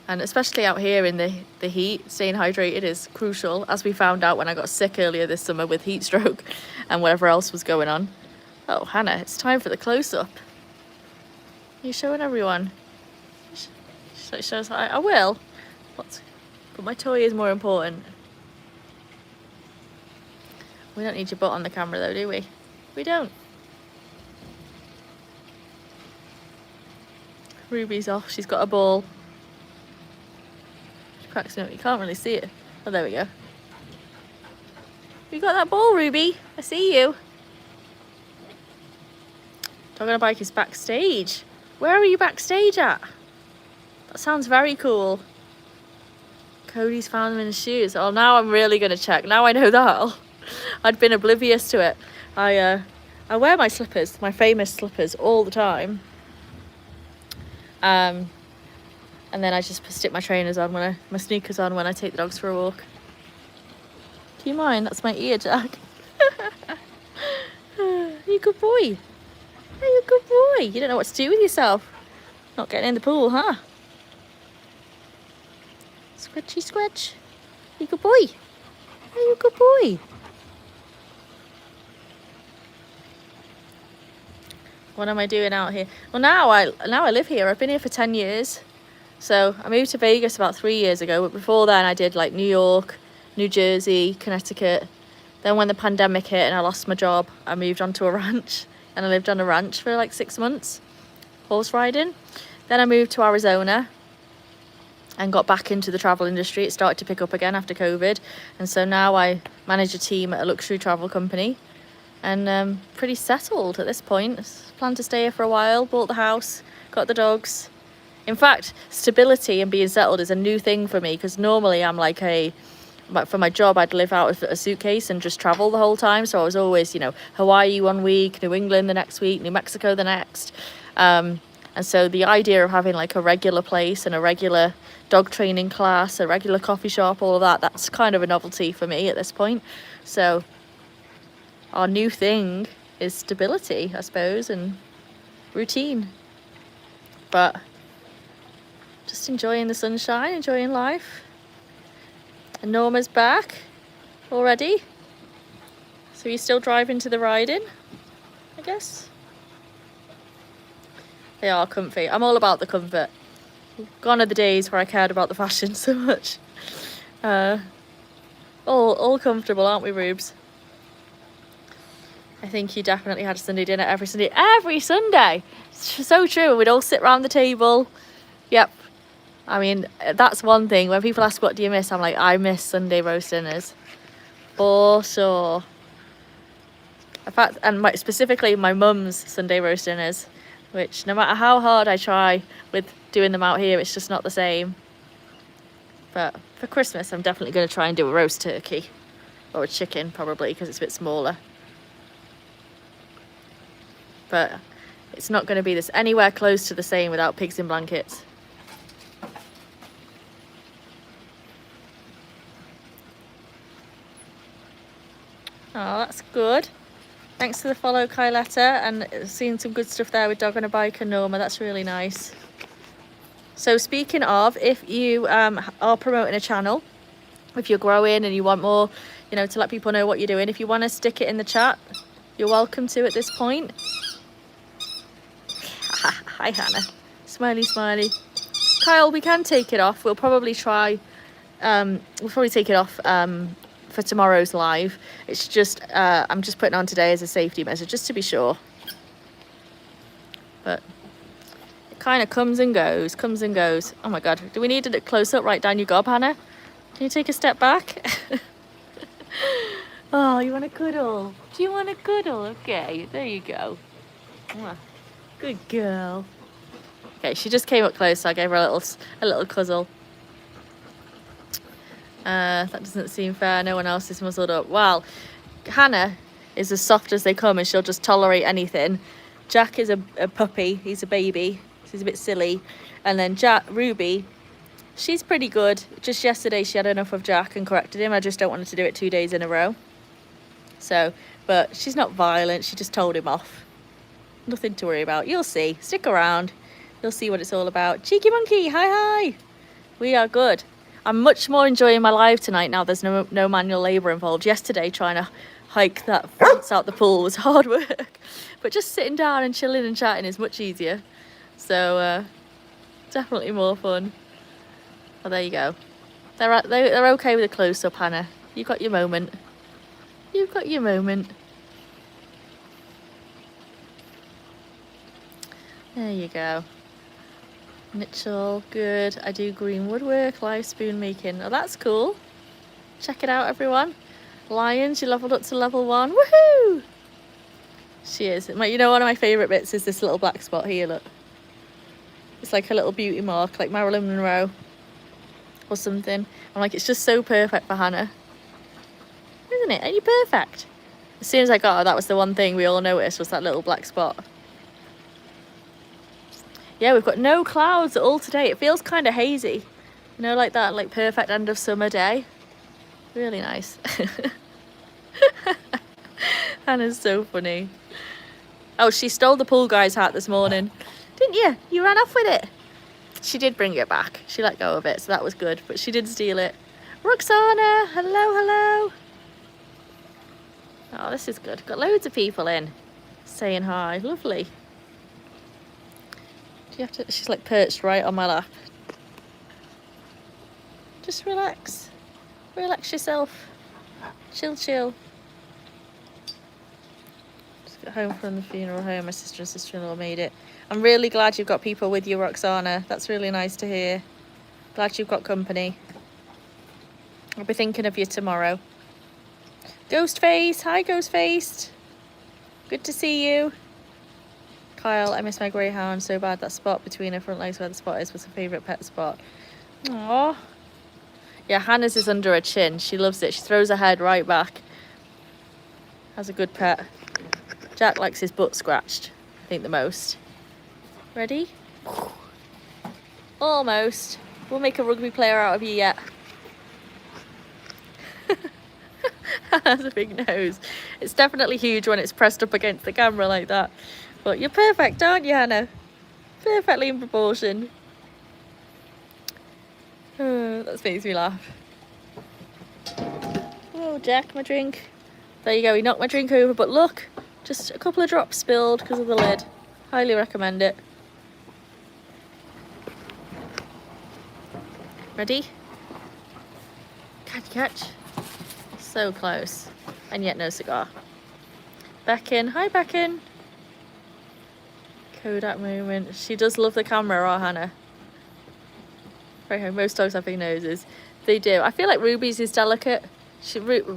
And especially out here in the heat, staying hydrated is crucial, as we found out when I got sick earlier this summer with heat stroke and whatever else was going on. Oh, Hannah, it's time for the close-up. Are you showing everyone? Shows I will. But my toy is more important. We don't need your butt on the camera though, do we? We don't. Ruby's off. She's got a ball. She cracks me up. You can't really see it. Oh, there we go. You got that ball, Ruby. I see you. Dog on a bike is backstage. Where are you backstage at? That sounds very cool. Cody's found them in his shoes. Oh, now I'm really going to check. Now I know that. I'd been oblivious to it. I wear my slippers, my famous slippers, all the time. And then I just stick my trainers on my sneakers on when I take the dogs for a walk. Do you mind? That's my ear, Jack. You good boy. You good boy. You don't know what to do with yourself. Not getting in the pool, huh? Scratchy scratch. You good boy. You good boy. What am I doing out here? Well, now I live here. I've been here for 10 years. So I moved to Vegas about 3 years ago. But before then I did like New York, New Jersey, Connecticut. Then when the pandemic hit and I lost my job, I moved onto a ranch. And I lived on a ranch for like 6 months, horse riding. Then I moved to Arizona and got back into the travel industry. It started to pick up again after COVID. And so now I manage a team at a luxury travel company. And pretty settled at this point. Plan to stay here for a while, bought the house, got the dogs. In fact, stability and being settled is a new thing for me, because normally I'm like for my job I'd live out of a suitcase and just travel the whole time. So I was always, you know, Hawaii one week, New England the next week, New Mexico the next. And so the idea of having like a regular place and a regular dog training class, a regular coffee shop, all of that, that's kind of a novelty for me at this point. So our new thing is stability, I suppose, and routine. But just enjoying the sunshine, enjoying life. And Norma's back already. So you're still driving to the riding, I guess. They are comfy. I'm all about the comfort. Gone are the days where I cared about the fashion so much. All comfortable, aren't we, Rubes? I think you definitely had a Sunday dinner every Sunday. Every Sunday! It's so true. We'd all sit around the table. Yep. I mean, that's one thing. When people ask, what do you miss? I'm like, I miss Sunday roast dinners. For sure. In fact, and specifically my mum's Sunday roast dinners, which no matter how hard I try with doing them out here, it's just not the same. But for Christmas, I'm definitely going to try and do a roast turkey. Or a chicken, probably, because it's a bit smaller. But it's not going to be this anywhere close to the same without pigs in blankets. Oh, that's good. Thanks for the follow, Kyletta, and seeing some good stuff there with Dog on a Bike and Norma. That's really nice. So speaking of, if you are promoting a channel, if you're growing and you want more, you know, to let people know what you're doing, if you want to stick it in the chat, you're welcome to at this point. Hi, Hannah. Smiley, smiley. Kyle, we can take it off. We'll probably try. We'll probably take it off for tomorrow's live. It's just, I'm just putting on today as a safety measure, just to be sure. But it kind of comes and goes, comes and goes. Oh my God, do we need a close-up right down your gob, Hannah? Can you take a step back? Oh, you want a cuddle? Do you want a cuddle? Okay, there you go. Good girl. Okay, she just came up close, so I gave her a little cuddle. That doesn't seem fair. No one else is muzzled up. Well, Hannah is as soft as they come, and she'll just tolerate anything. Jack is a puppy. He's a baby. She's a bit silly. And then Ruby, she's pretty good. Just yesterday she had enough of Jack and corrected him. I just don't want her to do it 2 days in a row. So, but she's not violent. She just told him off. Nothing to worry about. You'll see. Stick around. You'll see what it's all about. Cheeky monkey, hi. We are good. I'm much more enjoying my live tonight now. There's no manual labour involved. Yesterday, trying to hike that fence out the pool was hard work. But just sitting down and chilling and chatting is much easier. So, definitely more fun. Oh, there you go. They're okay with a close-up, Hannah. You got your moment. You've got your moment. There you go. Mitchell, good. I do green woodwork, live spoon making. Oh, that's cool. Check it out, everyone. Lions, you leveled up to level 1. Woohoo! She is. You know, one of my favourite bits is this little black spot here, look. It's like a little beauty mark, like Marilyn Monroe or something. I'm like, it's just so perfect for Hannah. Isn't it? Ain't you perfect? As soon as I got her, that was the one thing we all noticed, was that little black spot. Yeah, we've got no clouds at all today. It feels kind of hazy. You know, like that, like perfect end of summer day. Really nice. Hannah's so funny. Oh, she stole the pool guy's hat this morning. Didn't you? You ran off with it. She did bring it back. She let go of it, so that was good. But she did steal it. Roxana, hello. Oh, this is good. Got loads of people in saying hi. Lovely. Do you have to? She's like perched right on my lap. Just relax. Relax yourself. Chill. Just got home from the funeral home. My sister and sister-in-law made it. I'm really glad you've got people with you, Roxana. That's really nice to hear. Glad you've got company. I'll be thinking of you tomorrow. Ghostface, hi Ghostface. Good to see you. Kyle, I miss my greyhound so bad. That spot between her front legs where the spot is was her favourite pet spot. Aww. Yeah, Hannah's is under her chin. She loves it. She throws her head right back. Has a good pet. Jack likes his butt scratched, I think, the most. Ready? Almost. We'll make a rugby player out of you yet. Has a big nose. It's definitely huge when it's pressed up against the camera like that. But you're perfect, aren't you, Hannah? Perfectly in proportion. Oh, that makes me laugh. Oh, Jack, my drink. There you go, he knocked my drink over, but look, just a couple of drops spilled because of the lid. Highly recommend it. Ready? Catch. So close. And yet no cigar. Beckon. Hi, Beckon. Kodak moment. She does love the camera, right, Hannah? Right, most dogs have big noses. They do. I feel like Ruby's is delicate.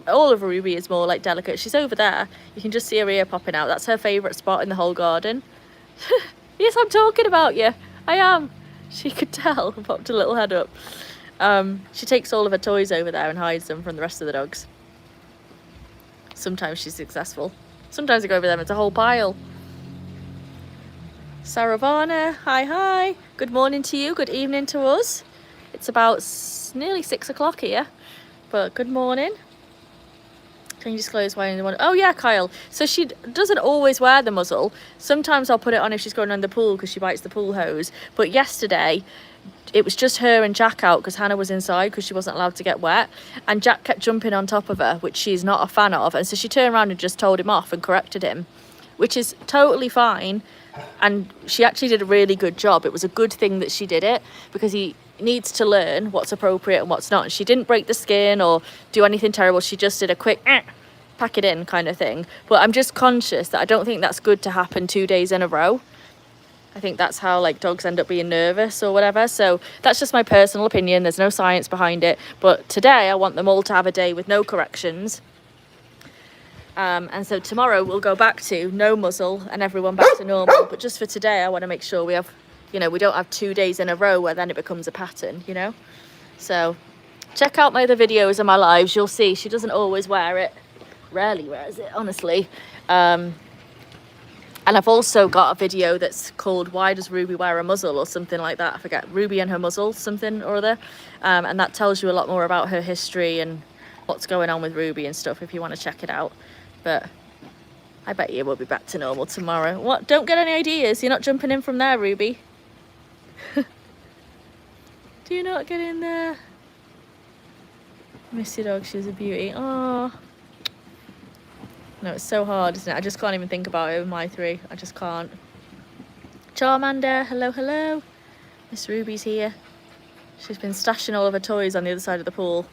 All of Ruby is more like delicate. She's over there. You can just see her ear popping out. That's her favourite spot in the whole garden. Yes, I'm talking about you. I am. She could tell. Popped a little head up. She takes all of her toys over there and hides them from the rest of the dogs. Sometimes she's successful. Sometimes I go over there and it's a whole pile. Saravana, hi. Good morning to you. Good evening to us. It's about nearly 6 o'clock here. But good morning. Can you disclose why anyone? Oh yeah, Kyle. So she doesn't always wear the muzzle. Sometimes I'll put it on if she's going around the pool because she bites the pool hose. But yesterday, it was just her and Jack out because Hannah was inside because she wasn't allowed to get wet. And Jack kept jumping on top of her, which she's not a fan of. And so she turned around and just told him off and corrected him, which is totally fine. And she actually did a really good job. It was a good thing that she did it, because he needs to learn what's appropriate and what's not. And she didn't break the skin or do anything terrible. She just did a quick pack it in kind of thing. But I'm just conscious that I don't think that's good to happen 2 days in a row. I think that's how like dogs end up being nervous or whatever. So that's just my personal opinion. There's no science behind it. But today I want them all to have a day with no corrections. And so tomorrow we'll go back to no muzzle and everyone back to normal. But just for today, I want to make sure we have, you know, we don't have 2 days in a row where then it becomes a pattern, you know. So check out my other videos and my lives. You'll see she doesn't always wear it. Rarely wears it, honestly. And I've also got a video that's called Why Does Ruby Wear a Muzzle or something like that. I forget, Ruby and her muzzle, something or other. And that tells you a lot more about her history and what's going on with Ruby and stuff if you want to check it out. But I bet you we'll be back to normal tomorrow. What? Don't get any ideas. You're not jumping in from there, Ruby. Do you not get in there? Miss your dog, she's a beauty. Oh. No, it's so hard, isn't it? I just can't even think about it with my three. I just can't. Charmander, hello, hello. Miss Ruby's here. She's been stashing all of her toys on the other side of the pool.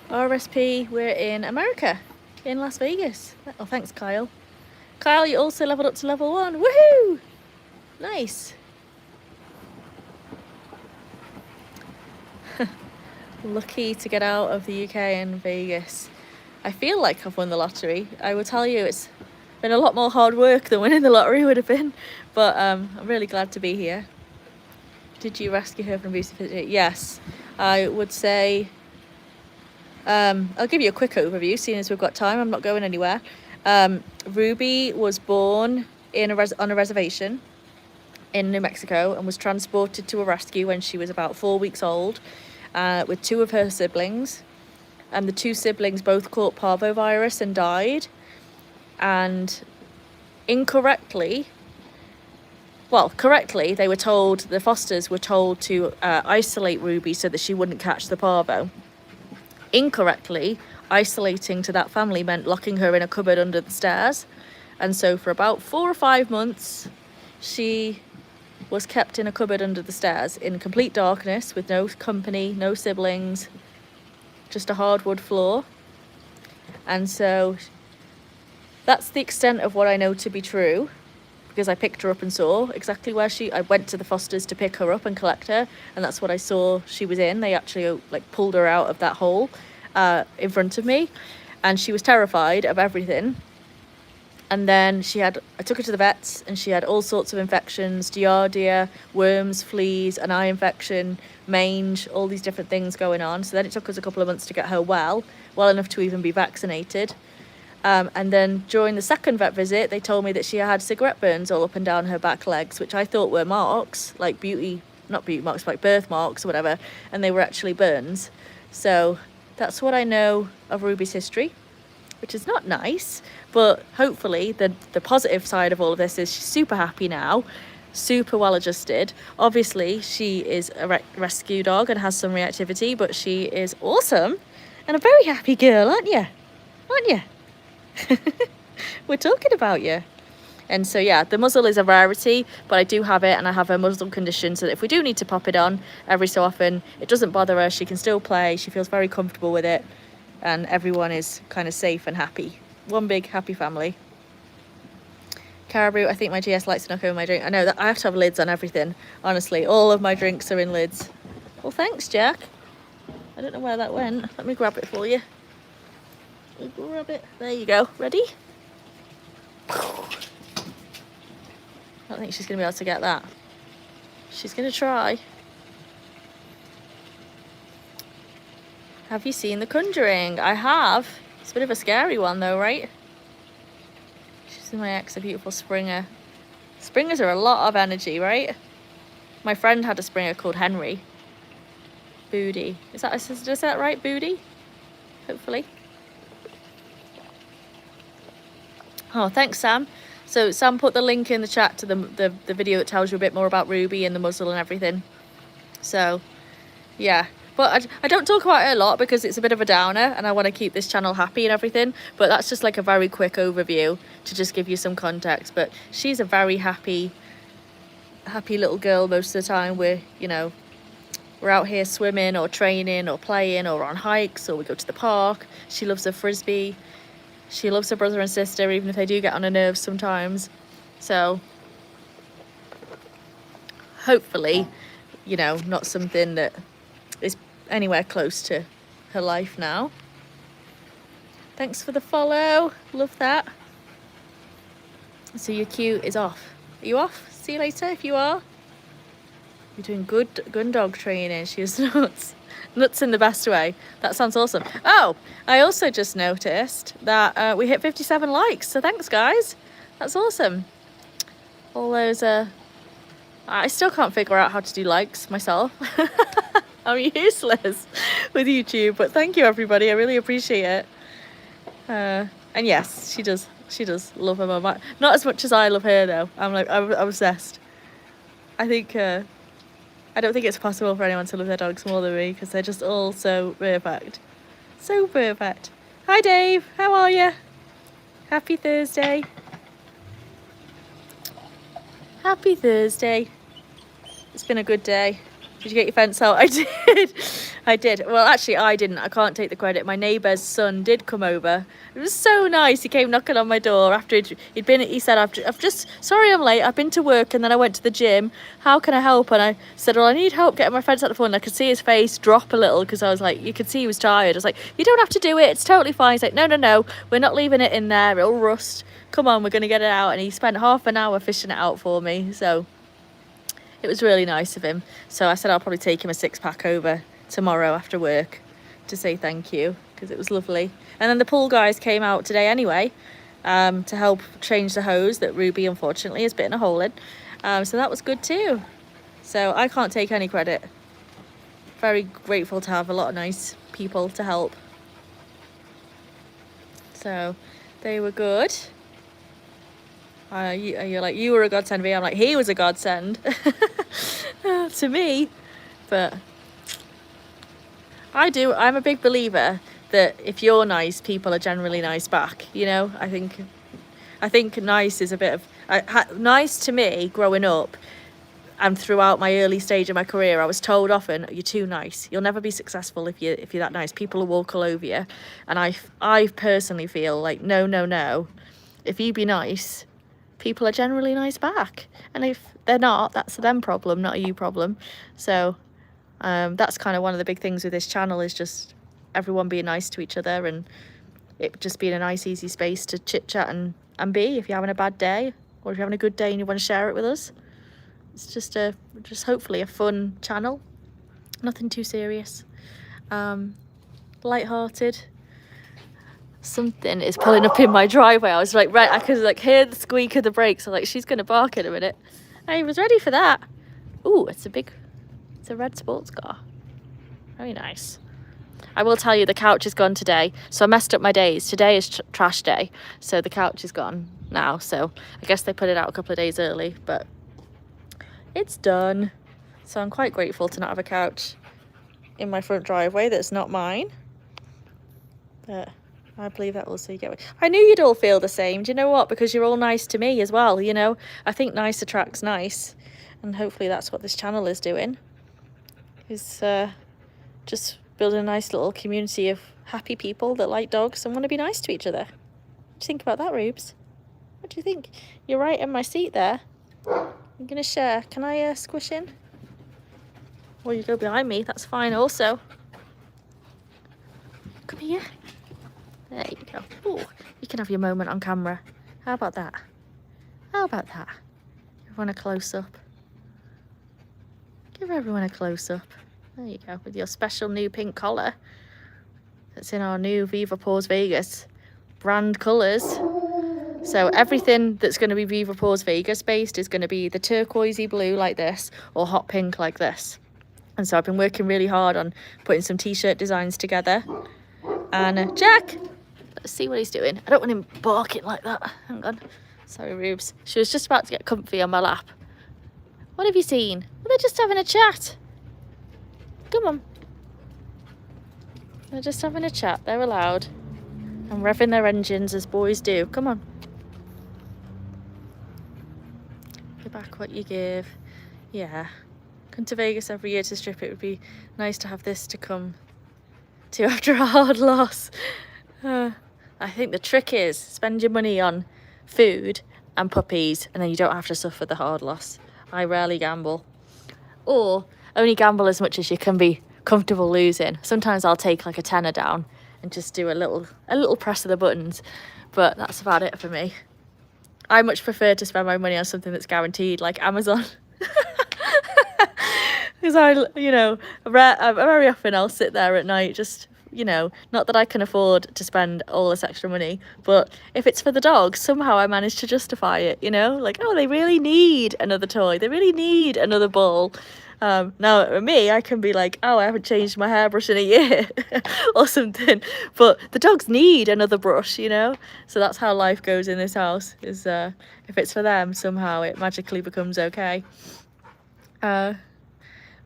RSP, we're in America, in Las Vegas. Oh, thanks, Kyle. Kyle, you also leveled up to level 1. Woohoo! Nice. Lucky to get out of the UK and Vegas. I feel like I've won the lottery. I will tell you, it's been a lot more hard work than winning the lottery would have been. But I'm really glad to be here. Did you rescue her from abusive? Yes, I would say. I'll give you a quick overview, seeing as we've got time. I'm not going anywhere. Ruby was born on a reservation in New Mexico and was transported to a rescue when she was about 4 weeks old with 2 of her siblings. And the 2 siblings both caught parvovirus and died. And correctly, they were told, the fosters were told to isolate Ruby so that she wouldn't catch the parvo. Incorrectly, isolating to that family meant locking her in a cupboard under the stairs. And so for about 4 or 5 months, she was kept in a cupboard under the stairs in complete darkness with no company, no siblings, just a hardwood floor. And so that's the extent of what I know to be true, because I picked her up and saw exactly where I went to the fosters to pick her up and collect her, and that's what I saw she was in. They actually like pulled her out of that hole in front of me, and she was terrified of everything. And then I took her to the vets, and she had all sorts of infections, giardia, worms, fleas, an eye infection, mange, all these different things going on. So then it took us a couple of months to get her well enough to even be vaccinated. And then during the second vet visit, they told me that she had cigarette burns all up and down her back legs, which I thought were marks, like not beauty marks, like birth marks or whatever, and they were actually burns. So that's what I know of Ruby's history, which is not nice, but hopefully the positive side of all of this is she's super happy now, super well adjusted. Obviously, she is a rescue dog and has some reactivity, but she is awesome and a very happy girl, aren't you? Aren't you? We're talking about you. And so yeah, the muzzle is a rarity, but I do have it, and I have a muzzle condition so that if we do need to pop it on every so often, it doesn't bother her. She can still play, she feels very comfortable with it, and everyone is kind of safe and happy. One big happy family. Caribou, I think my GS likes to knock over my drink. I know that I have to have lids on everything, honestly. All of my drinks are in lids. Well, thanks, Jack. I don't know where that went. Let me grab it for you. Grab it. There you go. Ready? I don't think she's going to be able to get that. She's going to try. Have you seen The Conjuring? I have. It's a bit of a scary one though, right? She's my ex, a beautiful Springer. Springers are a lot of energy, right? My friend had a Springer called Henry. Booty. Is that right, Booty? Hopefully. Oh, thanks, Sam. So Sam put the link in the chat to the video that tells you a bit more about Ruby and the muzzle and everything. So, yeah. But I don't talk about it a lot because it's a bit of a downer and I want to keep this channel happy and everything. But that's just like a very quick overview to just give you some context. But she's a very happy little girl most of the time. We're out here swimming or training or playing or on hikes, or we go to the park. She loves her frisbee. She loves her brother and sister, even if they do get on her nerves sometimes. So hopefully, not something that is anywhere close to her life now. Thanks for the follow. Love that. So your queue is off. Are you off? See you later if you are. You're doing good gun dog training. She was nuts. Nuts in the best way. That sounds awesome. Oh, I also just noticed that we hit 57 likes. So thanks, guys. That's awesome. All those... I still can't figure out how to do likes myself. I'm useless with YouTube, but thank you everybody. I really appreciate it. And yes, she does love her mum. Not as much as I love her though. I'm obsessed. I think I don't think it's possible for anyone to love their dogs more than me, because they're just all so perfect. So perfect. Hi Dave, how are you? Happy Thursday. Happy Thursday. It's been a good day. Did you get your fence out? I did. I did. Well, actually, I didn't. I can't take the credit. My neighbour's son did come over. It was so nice. He came knocking on my door after he'd been. He said, "I've just sorry I'm late. I've been to work and then I went to the gym. How can I help?" And I said, "Well, I need help getting my fence out the front." And I could see his face drop a little because I was like, you could see he was tired. I was like, "You don't have to do it. It's totally fine." He's like, "No. We're not leaving it in there. It'll rust. Come on, we're going to get it out." And he spent half an hour fishing it out for me. So it was really nice of him. So I said I'll probably take him a 6-pack over tomorrow after work to say thank you, because it was lovely. And then the pool guys came out today anyway to help change the hose that Ruby unfortunately has bitten a hole in. So that was good too. So I can't take any credit. Very grateful to have a lot of nice people to help. So they were good. You're like, you were a godsend to me. I'm like, he was a godsend to me. But I'm a big believer that if you're nice, people are generally nice back. I think nice is a bit of nice to me growing up, and throughout my early stage of my career, I was told often, "You're too nice. You'll never be successful if you're that nice. People will walk all over you." And I personally feel like no. If you be nice, people are generally nice back, and if they're not, that's a them problem, not a you problem. So that's kind of one of the big things with this channel, is just everyone being nice to each other, and it just being a nice easy space to chit chat and be if you're having a bad day, or if you're having a good day and you want to share it with us. It's just hopefully a fun channel, nothing too serious, light-hearted. Something is pulling up in my driveway. I was like, right, I could like hear the squeak of the brakes. I'm like, she's gonna bark in a minute. I was ready for that. Ooh, it's a red sports car. Very nice. I will tell you, the couch is gone today, so I messed up my days. Today is trash day, so the couch is gone now. So I guess they put it out a couple of days early, but it's done. So I'm quite grateful to not have a couch in my front driveway that's not mine. But I believe that also you get. I knew you'd all feel the same. Do you know what? Because you're all nice to me as well. I think nice attracts nice, and hopefully that's what this channel is doing. Is just building a nice little community of happy people that like dogs and want to be nice to each other. What do you think about that, Rubes? What do you think? You're right in my seat there. I'm gonna share. Can I squish in? Or you go behind me? That's fine. Also, come here. There you go. Oh, you can have your moment on camera. How about that? How about that? Give everyone a close-up. Give everyone a close-up. There you go, with your special new pink collar. That's in our new Viva Paws Vegas brand colours. So everything that's going to be Viva Paws Vegas based is going to be the turquoisey blue like this, or hot pink like this. And so I've been working really hard on putting some t-shirt designs together. And Jack! Let's see what he's doing. I don't want him barking like that. Hang on. Sorry, Rubes. She was just about to get comfy on my lap. What have you seen? Well, they're just having a chat. Come on. They're just having a chat. They're allowed. And revving their engines as boys do. Come on. Give back what you give. Yeah. Come to Vegas every year to strip. It would be nice to have this to come to after a hard loss. I think the trick is spend your money on food and puppies, and then you don't have to suffer the hard loss. I rarely gamble, or only gamble as much as you can be comfortable losing. Sometimes I'll take like a tenner down and just do a little press of the buttons, but that's about it for me. I much prefer to spend my money on something that's guaranteed, like Amazon. Because very often I'll sit there at night just, not that I can afford to spend all this extra money, but if it's for the dogs, somehow I manage to justify it, like, oh, they really need another toy, they really need another ball. Now me, I can be like, oh, I haven't changed my hairbrush in a year or something, but the dogs need another brush, so that's how life goes in this house, is if it's for them, somehow it magically becomes okay.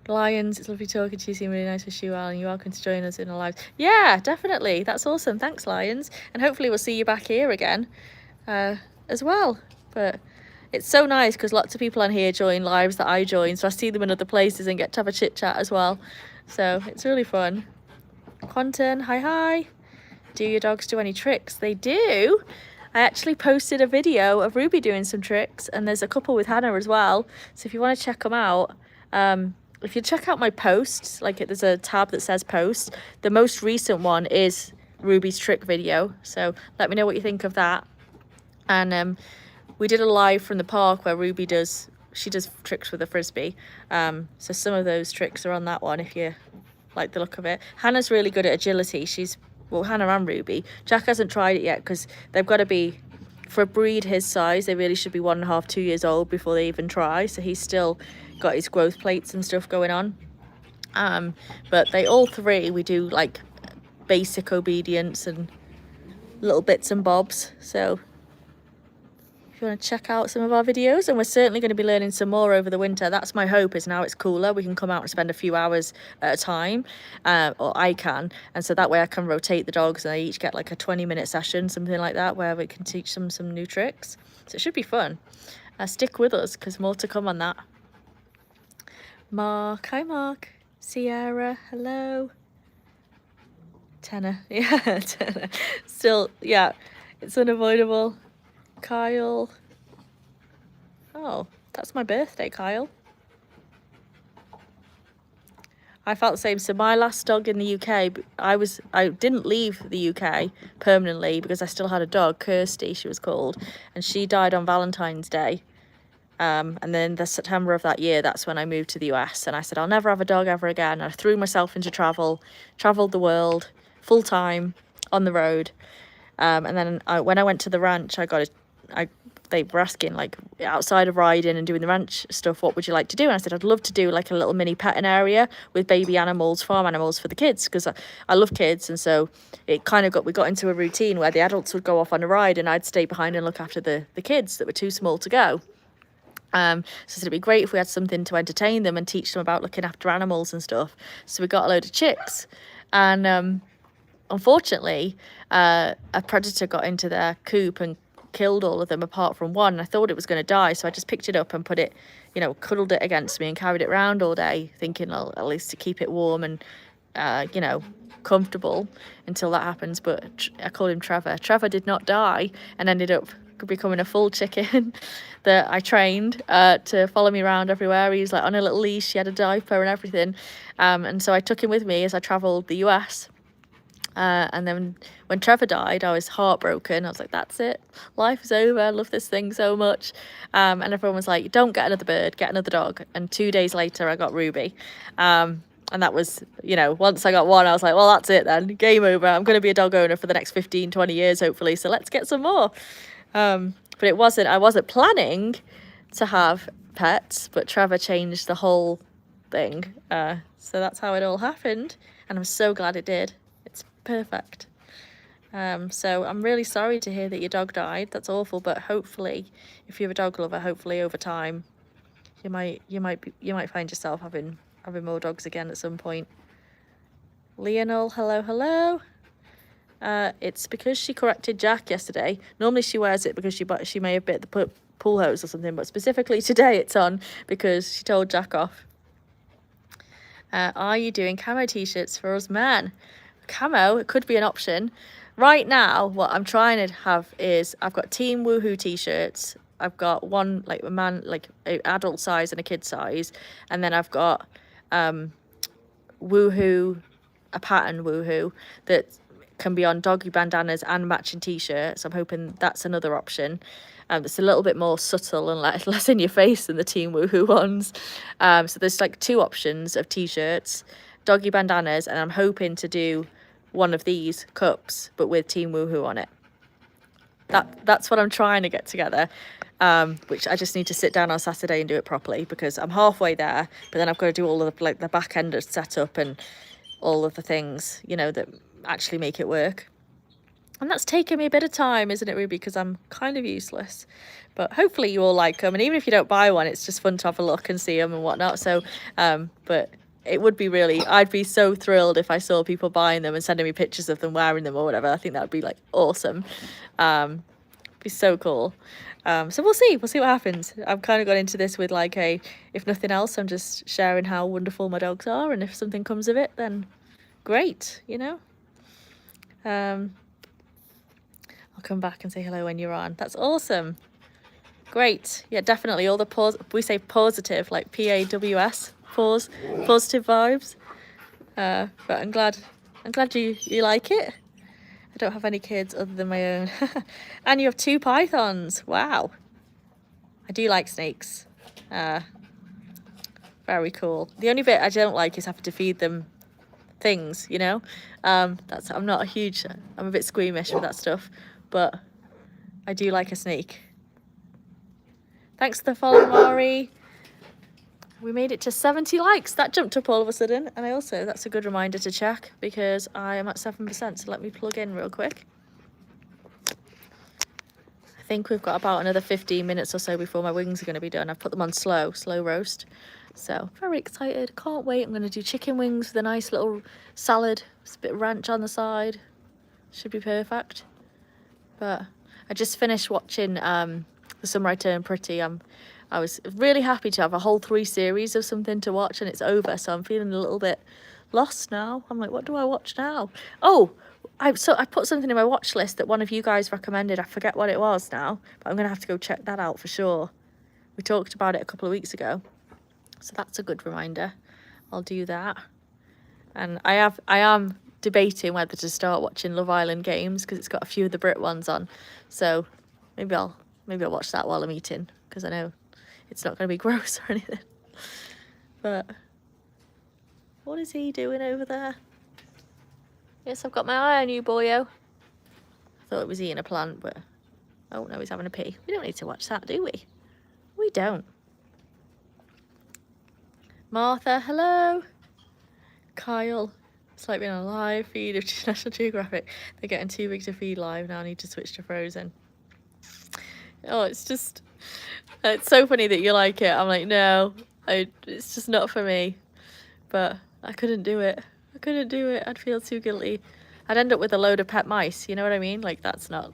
Lions, it's lovely talking to you. Seem really nice with you, Al, and you're welcome to join us in our lives. Yeah, definitely. That's awesome. Thanks, Lions. And hopefully we'll see you back here again as well. But it's so nice because lots of people on here join lives that I join, so I see them in other places and get to have a chit chat as well. So it's really fun. Quentin, hi. Do your dogs do any tricks? They do. I actually posted a video of Ruby doing some tricks, and there's a couple with Hannah as well. So if you want to check them out, if you check out my posts, like there's a tab that says post, the most recent one is Ruby's trick video. So let me know what you think of that. And we did a live from the park where Ruby does tricks with a frisbee. So some of those tricks are on that one if you like the look of it. Hannah's really good at agility. Hannah and Ruby. Jack hasn't tried it yet because they've got to be, for a breed his size, they really should be 1.5, 2 years old before they even try. So he's still got his growth plates and stuff going on. But all three, we do like basic obedience and little bits and bobs. So if you want to check out some of our videos, and we're certainly going to be learning some more over the winter. That's my hope, is now it's cooler, we can come out and spend a few hours at a time, or I can, and so that way I can rotate the dogs and they each get like a 20-minute session, something like that, where we can teach them some new tricks. So it should be fun. Stick with us because more to come on that. Mark, hi Mark. Sierra, hello. Tenner, yeah, tenner. Still, yeah, it's unavoidable. Kyle. Oh, that's my birthday, Kyle. I felt the same. So my last dog in the UK, I didn't leave the UK permanently because I still had a dog, Kirsty, she was called, and she died on Valentine's Day. And then the September of that year, that's when I moved to the US, and I said I'll never have a dog ever again. I threw myself into traveled the world full time on the road. And then when I went to the ranch, they were asking, like, outside of riding and doing the ranch stuff, what would you like to do? And I said I'd love to do like a little mini petting area with baby animals, farm animals for the kids, because I love kids. And so it kind of we got into a routine where the adults would go off on a ride and I'd stay behind and look after the kids that were too small to go. So it'd be great if we had something to entertain them and teach them about looking after animals and stuff. So we got a load of chicks, and unfortunately a predator got into their coop and killed all of them apart from one, and I thought it was going to die, so I just picked it up and put it, cuddled it against me and carried it around all day, thinking, well, at least to keep it warm and comfortable until that happens. But I called him Trevor did not die and ended up becoming a full chicken that I trained to follow me around everywhere. He was like on a little leash, he had a diaper and everything, and so I took him with me as I travelled the US. And then when Trevor died, I was heartbroken. I was like, that's it, life is over, I love this thing so much. And everyone was like, don't get another bird, get another dog. And 2 days later I got Ruby, and that was, once I got one, I was like, well, that's it then, game over. I'm going to be a dog owner for the next 15-20 years hopefully, so let's get some more. But I wasn't planning to have pets, but Trevor changed the whole thing. So that's how it all happened, and I'm so glad it did. It's perfect. So I'm really sorry to hear that your dog died. That's awful, but hopefully, if you're a dog lover, hopefully over time, you might find yourself having more dogs again at some point. Leonel, hello, hello. It's because she corrected Jack yesterday. Normally she wears it because she may have bit the pool hose or something, but specifically today it's on because she told Jack off. Are you doing camo t-shirts for us men? Camo, it could be an option. Right now, what I'm trying to have is I've got Team Woohoo t-shirts. I've got one like a man, like an adult size and a kid size, and then I've got Woohoo, a pattern Woohoo that can be on doggy bandanas and matching t-shirts. I'm hoping that's another option. It's a little bit more subtle and less in your face than the Team Woohoo ones. So there's like 2 options of t-shirts, doggy bandanas, and I'm hoping to do one of these cups but with Team Woohoo on it. That's what I'm trying to get together, which I just need to sit down on Saturday and do it properly because I'm halfway there, but then I've got to do all of the back end of setup and all of the things, you know, that actually make it work. And that's taken me a bit of time, isn't it, Ruby? Because I'm kind of useless. But hopefully you all like them. And even if you don't buy one, it's just fun to have a look and see them and whatnot. So, but it would be really, I'd be so thrilled if I saw people buying them and sending me pictures of them wearing them or whatever. I think that would be like awesome. Be so cool. So we'll see what happens. I've kind of got into this with like if nothing else, I'm just sharing how wonderful my dogs are. And if something comes of it, then great, you know. I'll come back and say hello when you're on. That's awesome. Great. Yeah, definitely. All the we say positive, like PAWS, positive vibes. But I'm glad you like it. I don't have any kids other than my own. And you have 2 pythons. Wow. I do like snakes. Very cool. The only bit I don't like is having to feed them things, you know. I'm a bit squeamish with that stuff, but I do like a snake. Thanks for the follow, Mari. We made it to 70 likes. That jumped up all of a sudden. And that's a good reminder to check because I am at 7%. So let me plug in real quick. I think we've got about another 15 minutes or so before my wings are going to be done. I've put them on slow roast. So very excited. Can't wait. I'm going to do chicken wings with a nice little salad. Just a bit of ranch on the side. Should be perfect. But I just finished watching The Summer I Turned Pretty. I was really happy to have a whole 3 series of something to watch and it's over. So I'm feeling a little bit lost now. I'm like, what do I watch now? Oh, I put something in my watch list that one of you guys recommended. I forget what it was now, but I'm going to have to go check that out for sure. We talked about it a couple of weeks ago. So that's a good reminder. I'll do that. And I am debating whether to start watching Love Island Games because it's got a few of the Brit ones on. So maybe I'll watch that while I'm eating because I know it's not going to be gross or anything. But what is he doing over there? Yes, I've got my eye on you, boyo. I thought it was eating a plant, but oh no, he's having a pee. We don't need to watch that, do we? We don't. Martha, hello. Kyle, it's like being on a live feed of National Geographic. They're getting too big to feed live now. I need to switch to Frozen. Oh, it's just, it's so funny that you like it. I'm like, no, it's just not for me. But I couldn't do it. I'd feel too guilty. I'd end up with a load of pet mice. You know what I mean? Like that's not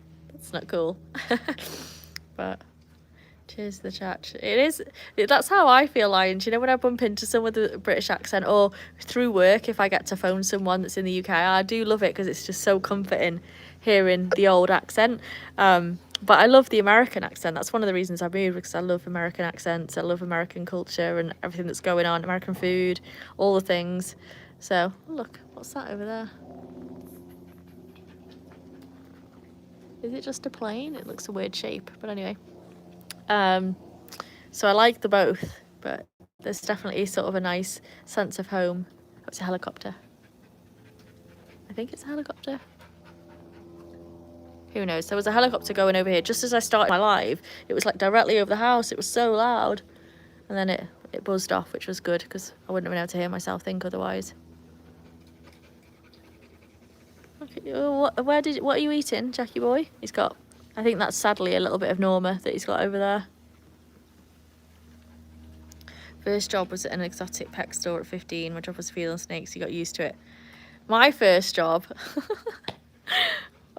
cool. But cheers to the chat. That's how I feel, Lions. You know, when I bump into someone with a British accent or through work, if I get to phone someone that's in the UK, I do love it because it's just so comforting hearing the old accent. But I love the American accent. That's one of the reasons I moved, because I love American accents. I love American culture and everything that's going on, American food, all the things. So, look, what's that over there? Is it just a plane? It looks a weird shape, but anyway. So I like the both, but there's definitely sort of a nice sense of home. Oh, it's a helicopter. I think it's a helicopter. Who knows? There was a helicopter going over here just as I started my live. It was like directly over the house. It was so loud. And then it buzzed off, which was good because I wouldn't have been able to hear myself think otherwise. Okay, what are you eating, Jackie boy? He's got, I think that's sadly a little bit of Norma that he's got over there. First job was at an exotic pet store at 15. My job was feeding snakes. He got used to it. My first job,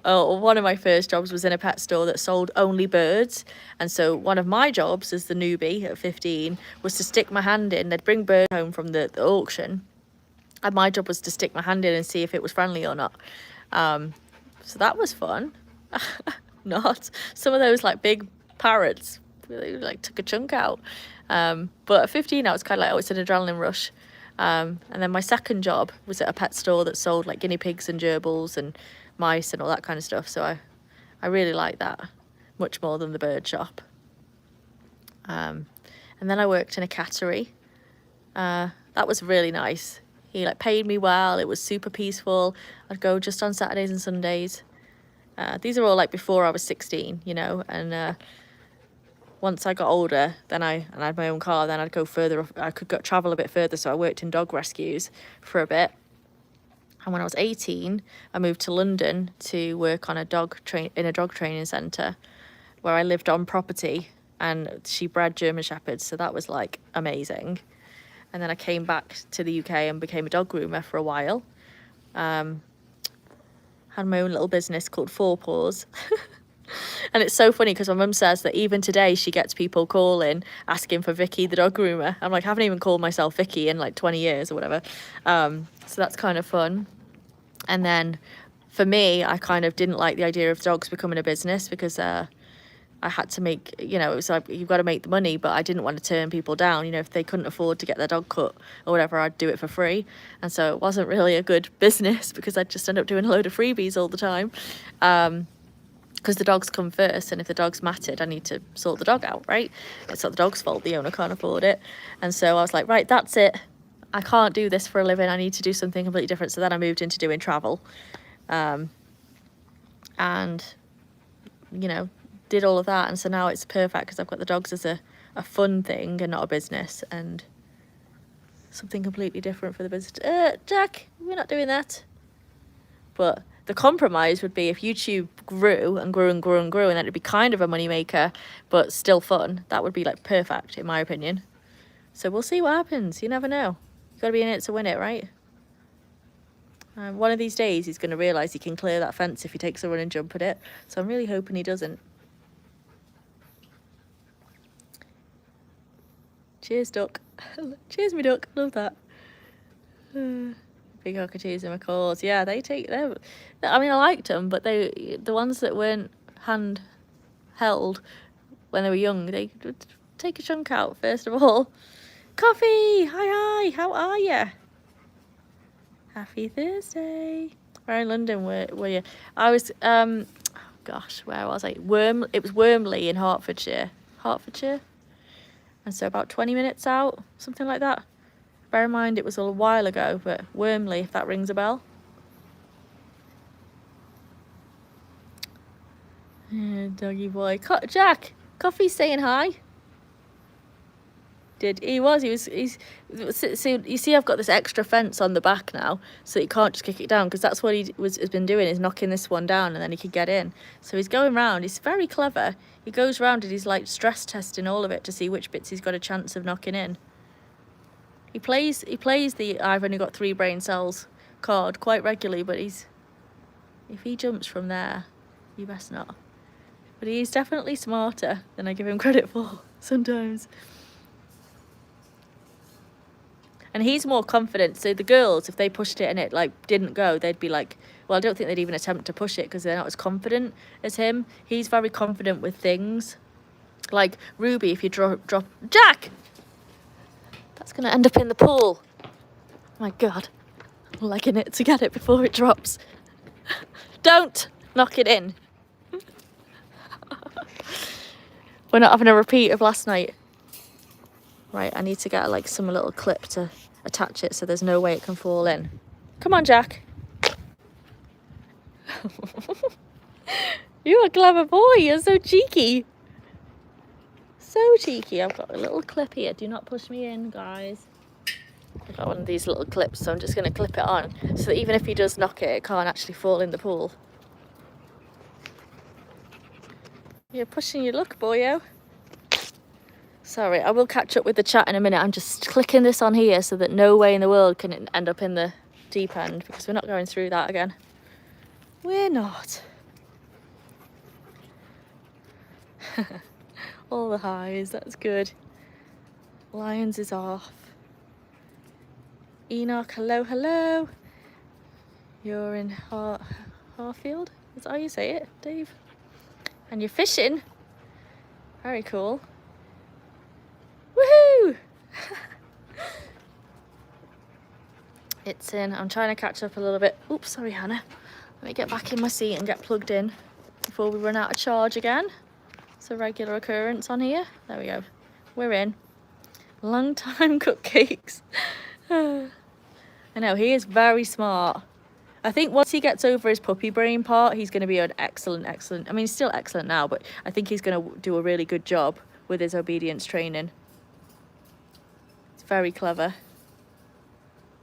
oh, one of my first jobs was in a pet store that sold only birds. And so one of my jobs as the newbie at 15 was to stick my hand in. They'd bring birds home from the auction. And my job was to stick my hand in and see if it was friendly or not. So that was fun. Not. Some of those like big parrots, they like took a chunk out. But at 15 I was kind of like, oh, it's an adrenaline rush. And then my second job was at a pet store that sold like guinea pigs and gerbils and mice and all that kind of stuff. So I really liked that much more than the bird shop. And then I worked in a cattery. That was really nice. He like paid me well. It was super peaceful. I'd go just on Saturdays and Sundays. These are all like before I was 16, you know, and once I got older, then I had my own car, then I'd go further. I could travel a bit further, so I worked in dog rescues for a bit. And when I was 18, I moved to London to work on a dog training centre where I lived on property, and she bred German Shepherds, so that was like amazing. And then I came back to the UK and became a dog groomer for a while. Had my own little business called Viva Paws. And it's so funny because my mum says that even today she gets people calling asking for Vicky the dog groomer. I'm like, I haven't even called myself Vicky in like 20 years or whatever. So that's kind of fun. And then for me, I kind of didn't like the idea of dogs becoming a business because I had to make, you know, it was like you've got to make the money, but I didn't want to turn people down. You know, if they couldn't afford to get their dog cut or whatever, I'd do it for free. And so it wasn't really a good business because I'd just end up doing a load of freebies all the time. Because the dogs come first, and if the dog's matted, I need to sort the dog out, right? It's not the dog's fault, the owner can't afford it. And so I was like, right, that's it. I can't do this for a living. I need to do something completely different. So then I moved into doing travel. And, you know, did all of that. And so now it's perfect because I've got the dogs as a fun thing and not a business, and something completely different for the business. Jack, we're not doing that. But the compromise would be if YouTube grew and grew and grew and grew, and then it'd be kind of a moneymaker, but still fun. That would be like perfect, in my opinion. So we'll see what happens. You never know. You've got to be in it to win it, right? One of these days, he's going to realise he can clear that fence if he takes a run and jump at it. So I'm really hoping he doesn't. Cheers, duck. Cheers, me duck. Love that. Big cockatoos and macaws. Yeah, they take them. I mean, I liked them, but the ones that weren't hand held when they were young, they would take a chunk out first of all. Coffee, hi, how are you? Happy Thursday. Where in London were you? I was gosh, where was I? It was Wormley in Hertfordshire. And so about 20 minutes out, something like that. Bear in mind it was a while ago, but Wormley, if that rings a bell. Doggy boy. Jack, Coffee's saying hi. He's so you see I've got this extra fence on the back now, so you can't just kick it down, because that's what has been doing, is knocking this one down and then he could get in. So he's going round. He's very clever. He goes round and he's like stress testing all of it to see which bits he's got a chance of knocking in. He plays the I've only got 3 brain cells card quite regularly, but if he jumps from there, you best not. But he's definitely smarter than I give him credit for sometimes. And he's more confident. So the girls, if they pushed it and it like didn't go, they'd be like, well, I don't think they'd even attempt to push it because they're not as confident as him. He's very confident with things. Like Ruby, if you drop Jack! That's going to end up in the pool. Oh my God. I'm legging it to get it before it drops. Don't knock it in. We're not having a repeat of last night. Right, I need to get like some little clip to attach it so there's no way it can fall in. Come on, Jack. You're a clever boy. You're so cheeky. So cheeky. I've got a little clip here. Do not push me in, guys. I've got one of these little clips, so I'm just going to clip it on so that even if he does knock it, it can't actually fall in the pool. You're pushing your luck, boyo. Sorry, I will catch up with the chat in a minute. I'm just clicking this on here so that no way in the world can it end up in the... deep end because we're not going through that again. We're not. All the highs, that's good. Lions is off. Enoch, hello, hello. You're in Harfield? Is that how you say it, Dave? And you're fishing? Very cool. Woohoo! It's in. I'm trying to catch up a little bit. Oops, sorry, Hannah. Let me get back in my seat and get plugged in before we run out of charge again. It's a regular occurrence on here. There we go. We're in. Long time cupcakes. I know, he is very smart. I think once he gets over his puppy brain part, he's going to be an excellent, I mean, he's still excellent now, but I think he's going to do a really good job with his obedience training. He's very clever.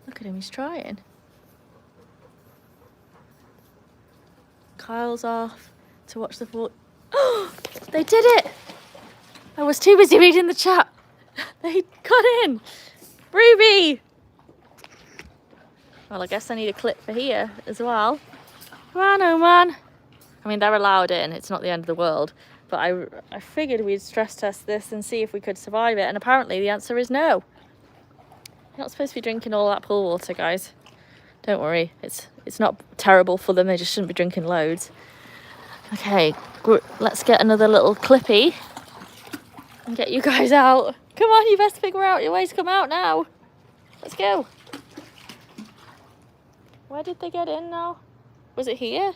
Look at him, he's trying. Kyle's off to watch the fall. Oh, they did it! I was too busy reading the chat. They got in. Ruby! Well, I guess I need a clip for here as well. Come on, oh man. I mean, they're allowed in. It's not the end of the world. But I figured we'd stress test this and see if we could survive it. And apparently the answer is no. You're not supposed to be drinking all that pool water, guys. Don't worry. It's not terrible for them. They just shouldn't be drinking loads. Okay, let's get another little clippy and get you guys out. Come on, you best figure out your ways to come out now. Let's go. Where did they get in now? Was it here?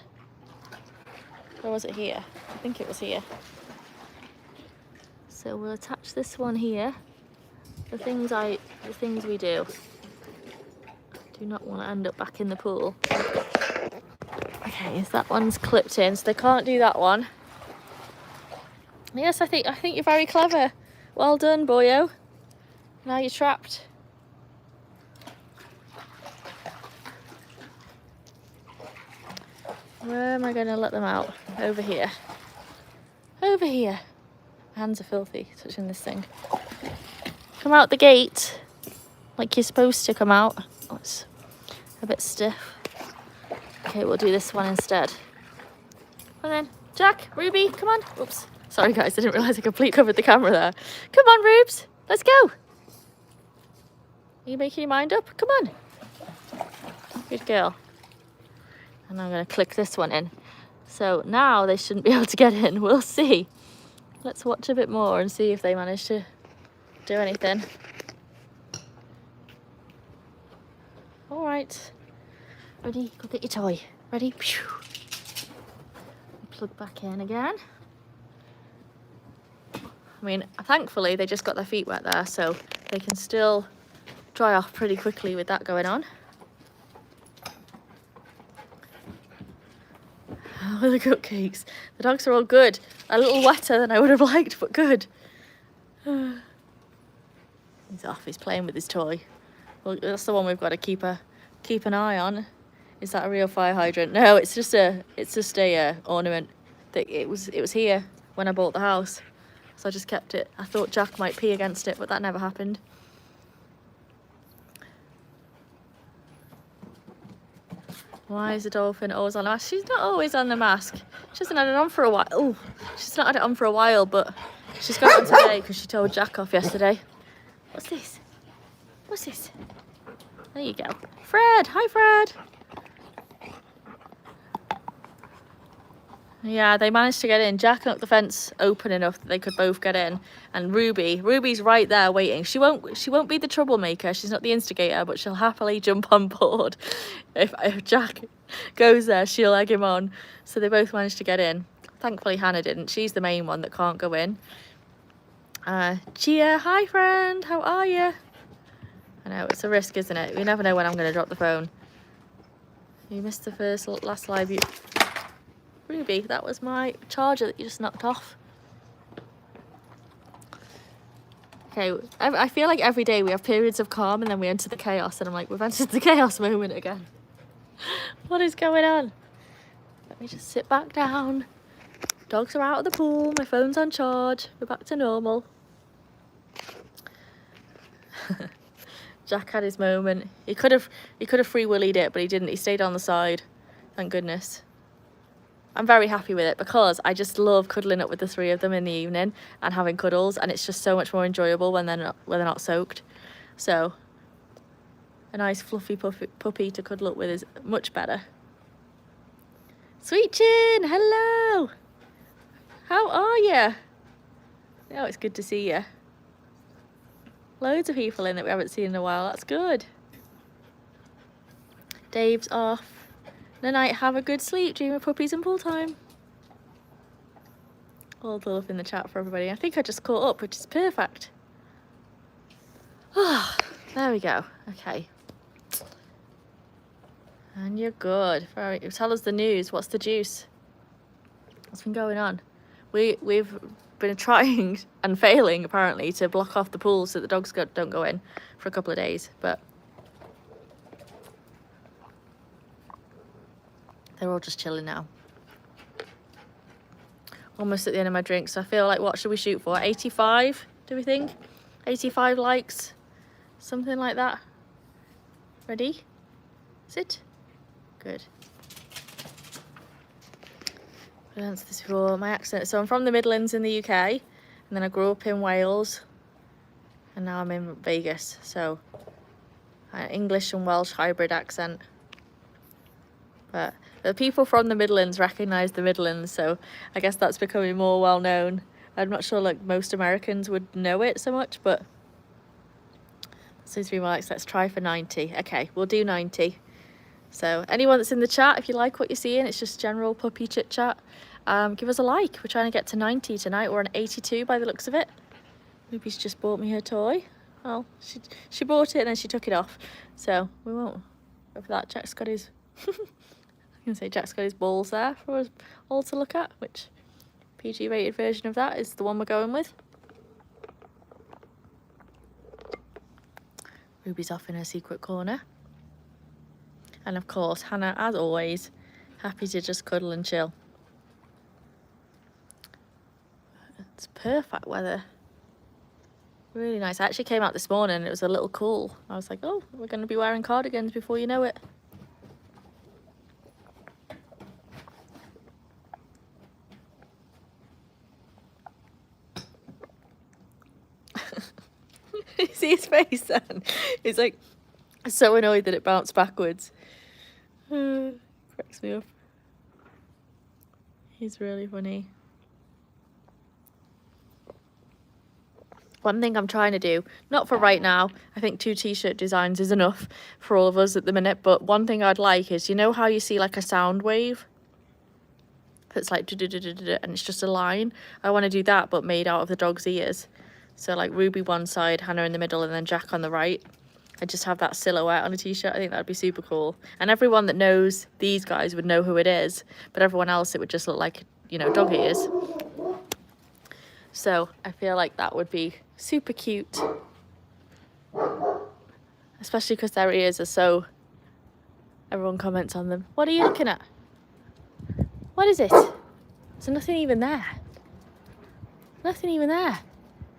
Or was it here? I think it was here. So we'll attach this one here. The things we do. Do not want to end up back in the pool. Okay, so that one's clipped in, so they can't do that one. Yes, I think you're very clever. Well done, boyo. Now you're trapped. Where am I going to let them out? Over here. Over here. My hands are filthy touching this thing. Come out the gate like you're supposed to come out. Oh, it's a bit stiff. Okay, we'll do this one instead. Come on then. Jack, Ruby, come on. Oops. Sorry guys, I didn't realise I completely covered the camera there. Come on, Rubes. Let's go. Are you making your mind up? Come on. Good girl. And I'm going to click this one in. So now they shouldn't be able to get in. We'll see. Let's watch a bit more and see if they manage to do anything. All right. Ready? Go get your toy. Ready? Plug back in again. I mean, thankfully they just got their feet wet there, so they can still dry off pretty quickly with that going on. Oh, the cupcakes. The dogs are all good. A little wetter than I would have liked, but good. He's off. He's playing with his toy. Well, that's the one we've got to keep an eye on. Is that a real fire hydrant? No, it's just a ornament. That it was here when I bought the house, so I just kept it. I thought Jack might pee against it, but that never happened. Why is the dolphin always on the mask? She's not always on the mask. She hasn't had it on for a while. Oh, she's not had it on for a while, but she's got it today because she told Jack off yesterday. What's this? What's this? There you go. Fred! Hi, Fred! Yeah, they managed to get in. Jack knocked the fence open enough that they could both get in. And Ruby's right there waiting. She won't be the troublemaker. She's not the instigator, but she'll happily jump on board. If Jack goes there, she'll egg him on. So they both managed to get in. Thankfully, Hannah didn't. She's the main one that can't go in. Gia, hi friend, how are you? I know, it's a risk, isn't it? You never know when I'm going to drop the phone. You missed the last live view. Ruby, that was my charger that you just knocked off. Okay, I feel like every day we have periods of calm and then we enter the chaos, and I'm like, we've entered the chaos moment again. What is going on? Let me just sit back down. Dogs are out of the pool, my phone's on charge, we're back to normal. Jack had his moment. He could have free willied it, but he didn't. He stayed on the side. Thank goodness. I'm very happy with it because I just love cuddling up with the three of them in the evening and having cuddles, and it's just so much more enjoyable when they're not soaked. So a nice fluffy puppy to cuddle up with is much better. Sweet Chin, hello. How are you? Oh, it's good to see you. Loads of people in that we haven't seen in a while. That's good. Dave's off. Good night, have a good sleep, dream of puppies and pool time. All the love in the chat for everybody. I think I just caught up, which is perfect. Oh, there we go. Okay. And you're good. Right, tell us the news. What's the juice? What's been going on? We've been trying and failing apparently to block off the pool so the dogs don't go in for a couple of days, but they're all just chilling now. Almost at the end of my drink, so I feel like, what should we shoot for? 85, do we think? 85 likes, something like that. Ready? Sit. Good. I've answered this before. My accent. So I'm from the Midlands in the UK, and then I grew up in Wales, and now I'm in Vegas. So English and Welsh hybrid accent. But the people from the Midlands recognise the Midlands, so I guess that's becoming more well known. I'm not sure like most Americans would know it so much, but that seems to be my likes. Let's try for 90. Okay, we'll do 90. So anyone that's in the chat, if you like what you're seeing, it's just general puppy chit chat, give us a like. We're trying to get to 90 tonight. We're on 82 by the looks of it. Ruby's just bought me her toy. Well, she bought it and then she took it off, so we won't go for that. Jack's got his I can say Jack's got his balls there for us all to look at, which PG rated version of that is the one we're going with. Ruby's off in her secret corner. And of course, Hannah, as always, happy to just cuddle and chill. It's perfect weather. Really nice. I actually came out this morning and it was a little cool. I was like, oh, we're going to be wearing cardigans before you know it. You see his face then? He's like so annoyed that it bounced backwards. Cracks me up. He's really funny. One thing I'm trying to do, not for right now, I think 2 t-shirt designs is enough for all of us at the minute, but one thing I'd like is, you know how you see like a sound wave that's like and it's just a line? I want to do that but made out of the dog's ears. So like Ruby one side, Hannah in the middle, and then Jack on the right. I just have that silhouette on a t-shirt. I think that'd be super cool. And everyone that knows these guys would know who it is, but everyone else it would just look like, you know, dog ears. So I feel like that would be super cute. Especially because their ears are so... Everyone comments on them. What are you looking at? What is it? There's nothing even there. Nothing even there.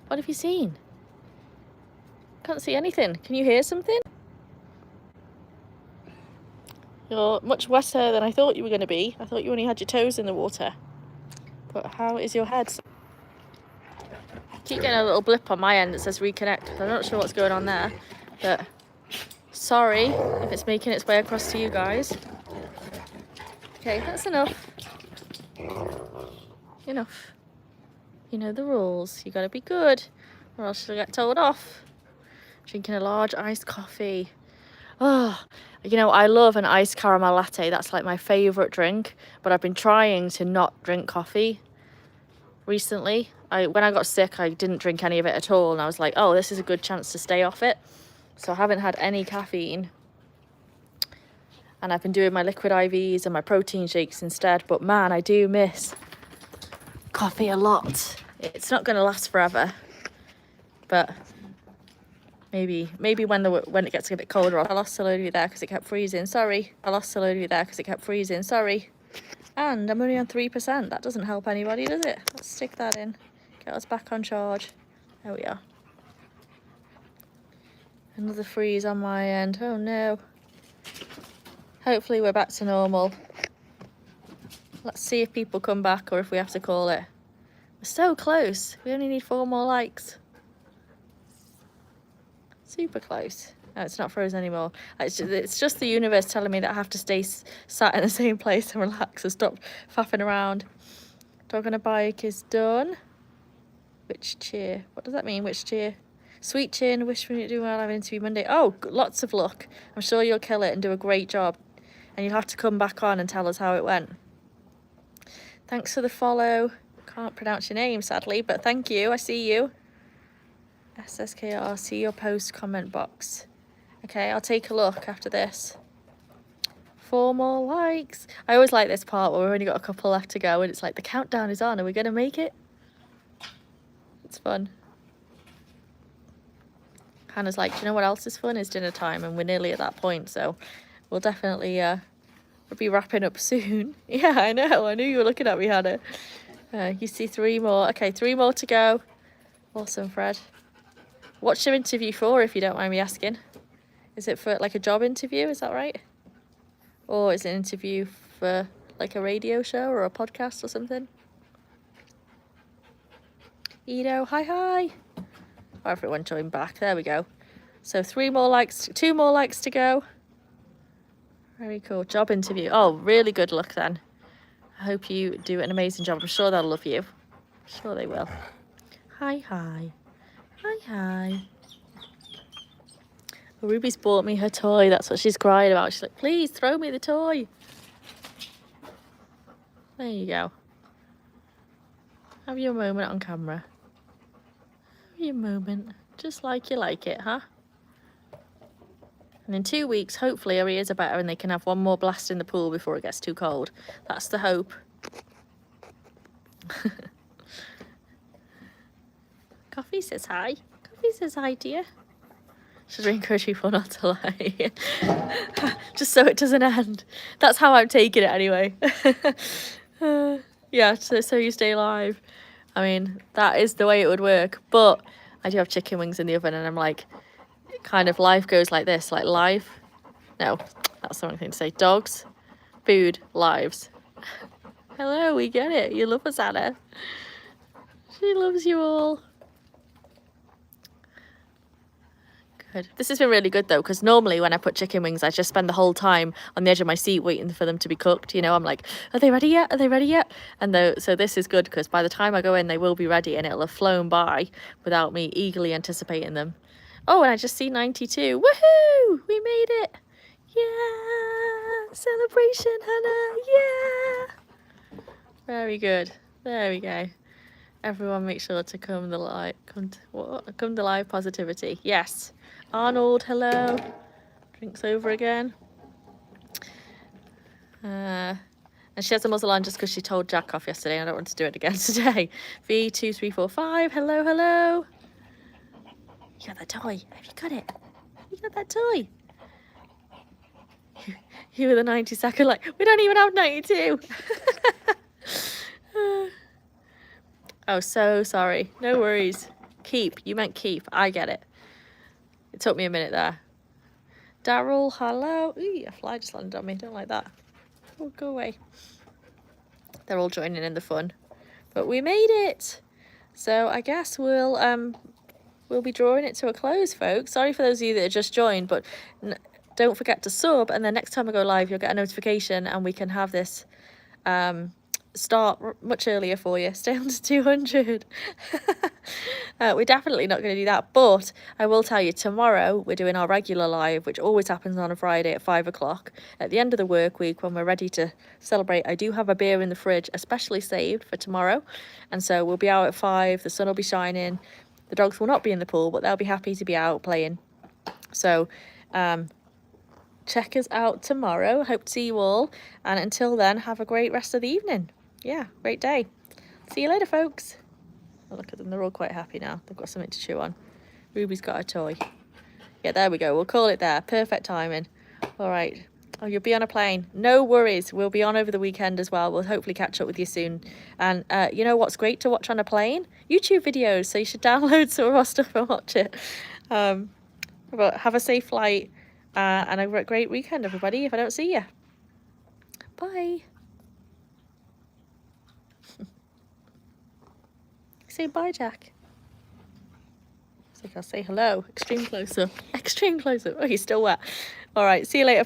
What have you seen? Can't see anything. Can you hear something? You're much wetter than I thought you were going to be. I thought you only had your toes in the water. But how is your head? I keep getting a little blip on my end that says reconnect. I'm not sure what's going on there. But sorry if it's making its way across to you guys. Okay, that's enough. Enough. You know the rules. You gotta be good, or else you'll get told off. Drinking a large iced coffee. Oh, you know, I love an iced caramel latte. That's like my favourite drink. But I've been trying to not drink coffee recently. When I got sick, I didn't drink any of it at all. And I was like, oh, this is a good chance to stay off it. So I haven't had any caffeine. And I've been doing my liquid IVs and my protein shakes instead. But man, I do miss coffee a lot. It's not going to last forever, but maybe when it gets a bit colder. I lost a load of you there because it kept freezing. Sorry. I lost a load of you there because it kept freezing. Sorry. And I'm only on 3%. That doesn't help anybody, does it? Let's stick that in. Get us back on charge. There we are. Another freeze on my end. Oh no. Hopefully we're back to normal. Let's see if people come back or if we have to call it. We're so close. We only need 4 more likes. Super close. No, it's not frozen anymore. It's just the universe telling me that I have to stay sat in the same place and relax and stop faffing around. Dog on a bike is done. Which cheer? What does that mean? Which cheer? Sweet chin. Wish me to do well. I have an interview Monday. Oh, lots of luck. I'm sure you'll kill it and do a great job. And you'll have to come back on and tell us how it went. Thanks for the follow. Can't pronounce your name, sadly, but thank you. I see you. SSKR, see your post comment box. Okay, I'll take a look after this. 4 more likes. I always like this part where we've only got a couple left to go and it's like the countdown is on. Are we going to make it? It's fun. Hannah's like, do you know what else is fun? Is dinner time, and we're nearly at that point, so we'll definitely we'll be wrapping up soon. Yeah, I know. I knew you were looking at me, Hannah. You see 3 more. Okay, 3 more to go. Awesome, Fred. What's your interview for, if you don't mind me asking? Is it for like a job interview, is that right? Or is it an interview for like a radio show or a podcast or something? Edo, hi. Oh, everyone joined back. There we go. So 3 more likes, 2 more likes to go. Very cool. Job interview. Oh, really good luck then. I hope you do an amazing job. I'm sure they'll love you. I'm sure they will. Hi. Well, Ruby's bought me her toy. That's what she's crying about. She's like, please throw me the toy. There you go. Have your moment on camera. Have your moment. Just like you like it, huh? And in 2 weeks, hopefully our ears are better and they can have 1 more blast in the pool before it gets too cold. That's the hope. Coffee says hi. Coffee says hi, dear. Should encourage people not to lie. Just so it doesn't end. That's how I'm taking it anyway. Yeah, so you stay alive. I mean, that is the way it would work. But I do have chicken wings in the oven and I'm like, kind of life goes like this. Like life. No, that's the wrong thing to say. Dogs, food, lives. Hello, we get it. You love us, Anna. She loves you all. Good. This has been really good though, because normally when I put chicken wings, I just spend the whole time on the edge of my seat waiting for them to be cooked. You know, I'm like, are they ready yet? Are they ready yet? And so this is good because by the time I go in, they will be ready and it'll have flown by without me eagerly anticipating them. Oh, and I just see 92. Woohoo! We made it. Yeah! Celebration, Hannah. Yeah! Very good. There we go. Everyone make sure to come to live positivity. Yes. Arnold, hello. Drinks over again. And she has a muzzle on just because she told Jack off yesterday and I don't want to do it again today. V2345, hello. You got that toy. Have you got it? You got that toy. You were the 92nd, like, we don't even have 92. Oh, so sorry. No worries. Keep. You meant keep. I get it. It took me a minute there. Daryl, hello. Ooh, a fly just landed on me. Don't like that. Oh, go away. They're all joining in the fun. But we made it. So I guess we'll be drawing it to a close, folks. Sorry for those of you that have just joined, but don't forget to sub, and then next time I go live, you'll get a notification and we can have this start much earlier for you. Stay on to 200. We're definitely not going to do that, but I will tell you, tomorrow we're doing our regular live, which always happens on a Friday at 5 o'clock at the end of the work week when we're ready to celebrate. I do have a beer in the fridge especially saved for tomorrow, and so we'll be out at 5. The sun will be shining. The dogs will not be in the pool, but they'll be happy to be out playing. So check us out tomorrow. Hope to see you all, and until then, have a great rest of the evening. Yeah, great day. See you later, folks. Oh, look at them, they're all quite happy now. They've got something to chew on. Ruby's got a toy. Yeah, there we go. We'll call it there. Perfect timing. All right. Oh, you'll be on a plane. No worries. We'll be on over the weekend as well. We'll hopefully catch up with you soon. And you know what's great to watch on a plane? YouTube videos. So you should download some of our stuff and watch it. But have a safe flight and a great weekend, everybody, if I don't see you. Bye. Say bye, Jack. It's like I'll say hello. Extreme close-up. Extreme close-up. Oh, he's still wet. All right, see you later.